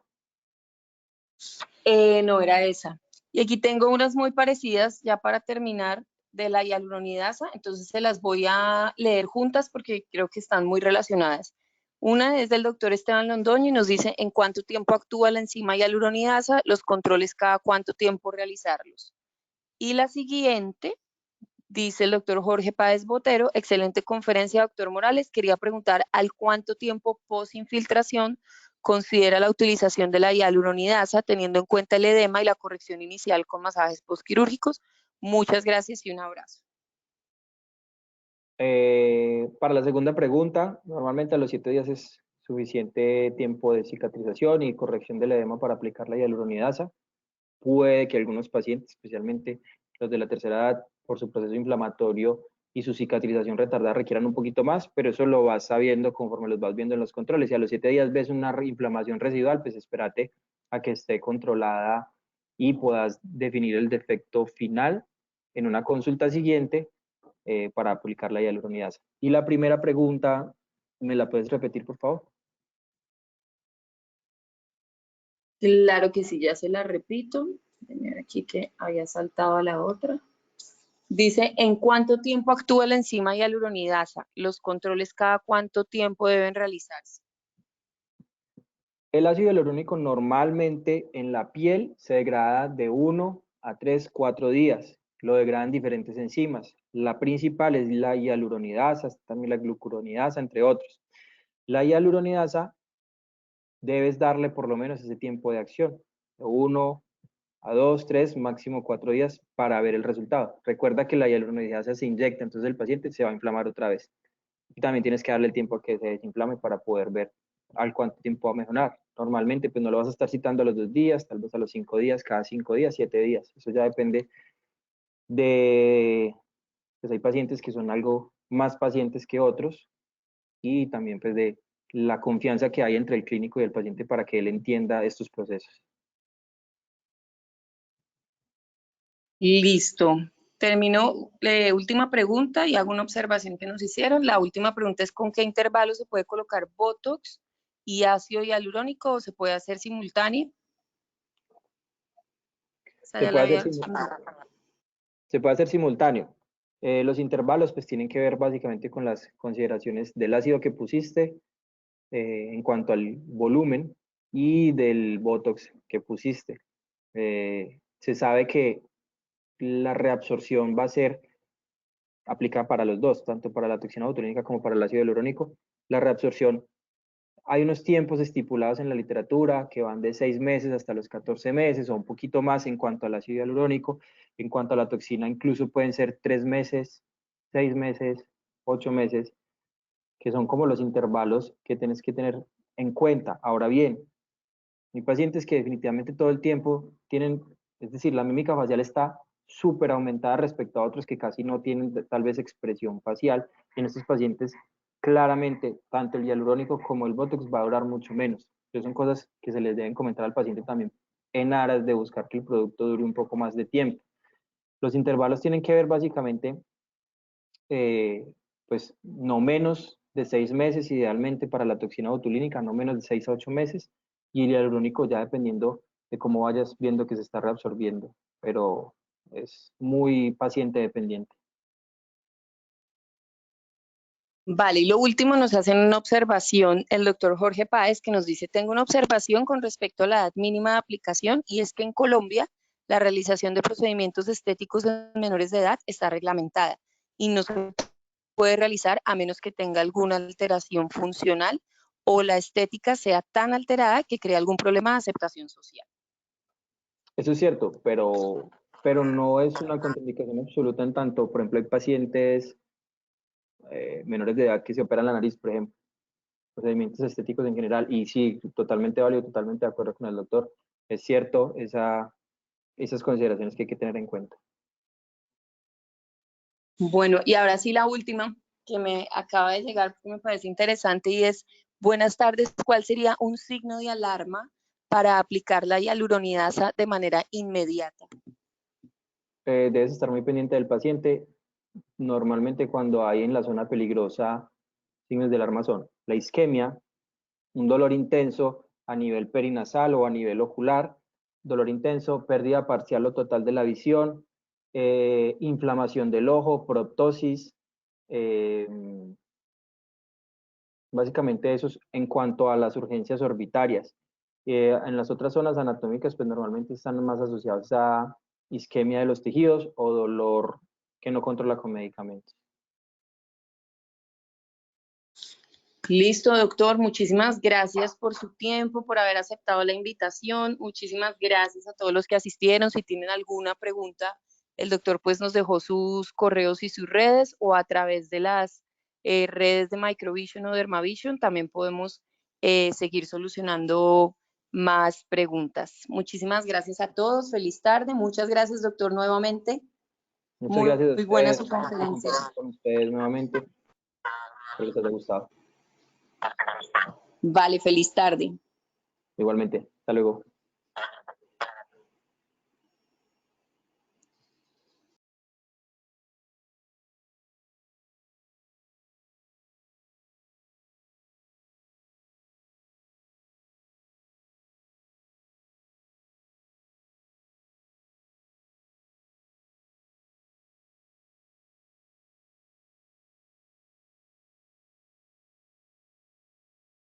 No era esa. Y aquí tengo unas muy parecidas ya para terminar de la hialuronidasa, entonces se las voy a leer juntas porque creo que están muy relacionadas. Una es del doctor Esteban Londoño y nos dice en cuánto tiempo actúa la enzima hialuronidasa, los controles cada cuánto tiempo realizarlos. Y la siguiente dice el doctor Jorge Páez Botero, excelente conferencia, doctor Morales. Quería preguntar al cuánto tiempo post-infiltración considera la utilización de la hialuronidasa, teniendo en cuenta el edema y la corrección inicial con masajes postquirúrgicos. Muchas gracias y un abrazo. Para la segunda pregunta, normalmente a los 7 días es suficiente tiempo de cicatrización y corrección del edema para aplicar la hialuronidasa. Puede que algunos pacientes, especialmente los de la tercera edad, por su proceso inflamatorio y su cicatrización retardada, requieran un poquito más, pero eso lo vas sabiendo conforme los vas viendo en los controles. Si a los 7 días ves una inflamación residual, pues espérate a que esté controlada y puedas definir el defecto final en una consulta siguiente para aplicar la hialuronidasa. Y la primera pregunta, ¿me la puedes repetir, por favor? Claro que sí, ya se la repito. Déjame ver aquí que había saltado a la otra. Dice, ¿en cuánto tiempo actúa la enzima hialuronidasa? ¿Los controles cada cuánto tiempo deben realizarse? El ácido hialurónico normalmente en la piel se degrada de 1 a 3, 4 días. Lo degradan diferentes enzimas. La principal es la hialuronidasa, también la glucuronidasa, entre otros. La hialuronidasa debes darle por lo menos ese tiempo de acción, de 1 a 2, 3, máximo 4 días para ver el resultado. Recuerda que la hialuronidasa se inyecta, entonces el paciente se va a inflamar otra vez. Y también tienes que darle el tiempo a que se desinflame para poder ver al cuánto tiempo va a mejorar. Normalmente, pues no lo vas a estar citando a los 2 días, tal vez a los 5 días, cada 5 días, 7 días. Eso ya depende de, pues hay pacientes que son algo más pacientes que otros y también pues de la confianza que hay entre el clínico y el paciente para que él entienda estos procesos. Listo. Termino la última pregunta y hago una observación que nos hicieron. La última pregunta es ¿con qué intervalo se puede colocar Botox y ácido hialurónico o se puede hacer simultáneo? Se puede hacer simultáneo. Los intervalos pues tienen que ver básicamente con las consideraciones del ácido que pusiste en cuanto al volumen y del Botox que pusiste. Se sabe que la reabsorción va a ser aplicada para los dos, tanto para la toxina botulínica como para el ácido hialurónico. La reabsorción, hay unos tiempos estipulados en la literatura que van de 6 meses hasta los 14 meses o un poquito más en cuanto al ácido hialurónico. En cuanto a la toxina, incluso pueden ser 3 meses, 6 meses, 8 meses, que son como los intervalos que tienes que tener en cuenta. Ahora bien, hay pacientes que definitivamente todo el tiempo tienen, es decir, la mímica facial está súper aumentada respecto a otros que casi no tienen tal vez expresión facial. En estos pacientes, claramente, tanto el hialurónico como el Botox va a durar mucho menos. Entonces son cosas que se les deben comentar al paciente también en aras de buscar que el producto dure un poco más de tiempo. Los intervalos tienen que ver básicamente, pues no menos de 6 meses, idealmente para la toxina botulínica, no menos de 6 a 8 meses, y el hialurónico ya dependiendo de cómo vayas viendo que se está reabsorbiendo, pero es muy paciente dependiente. Vale, y lo último nos hacen una observación el doctor Jorge Páez que nos dice, tengo una observación con respecto a la edad mínima de aplicación y es que en Colombia la realización de procedimientos estéticos en menores de edad está reglamentada y no se puede realizar a menos que tenga alguna alteración funcional o la estética sea tan alterada que crea algún problema de aceptación social. Eso es cierto, pero no es una contraindicación absoluta en tanto, por ejemplo, hay pacientes menores de edad que se operan la nariz, por ejemplo, procedimientos estéticos en general, y sí, totalmente válido, totalmente de acuerdo con el doctor. Es cierto esas consideraciones que hay que tener en cuenta. Bueno, y ahora sí la última que me acaba de llegar porque me parece interesante y es, buenas tardes, ¿cuál sería un signo de alarma para aplicar la hialuronidasa de manera inmediata? Debes estar muy pendiente del paciente. Normalmente cuando hay en la zona peligrosa signos de alarma son la isquemia, un dolor intenso a nivel perinasal o a nivel ocular, dolor intenso, pérdida parcial o total de la visión, inflamación del ojo, proptosis, básicamente eso es en cuanto a las urgencias orbitarias. En las otras zonas anatómicas, pues normalmente están más asociados a isquemia de los tejidos o dolor que no controla con medicamentos. Listo, doctor. Muchísimas gracias por su tiempo, por haber aceptado la invitación. Muchísimas gracias a todos los que asistieron. Si tienen alguna pregunta el doctor pues nos dejó sus correos y sus redes, o a través de las redes de Microvision o Dermavision también podemos seguir solucionando más preguntas. Muchísimas gracias a todos, feliz tarde, muchas gracias doctor nuevamente. Muchas gracias a Muy buena ustedes. su conferencia. Con ustedes nuevamente. Espero les haya gustado. Vale, feliz tarde. Igualmente. Hasta luego.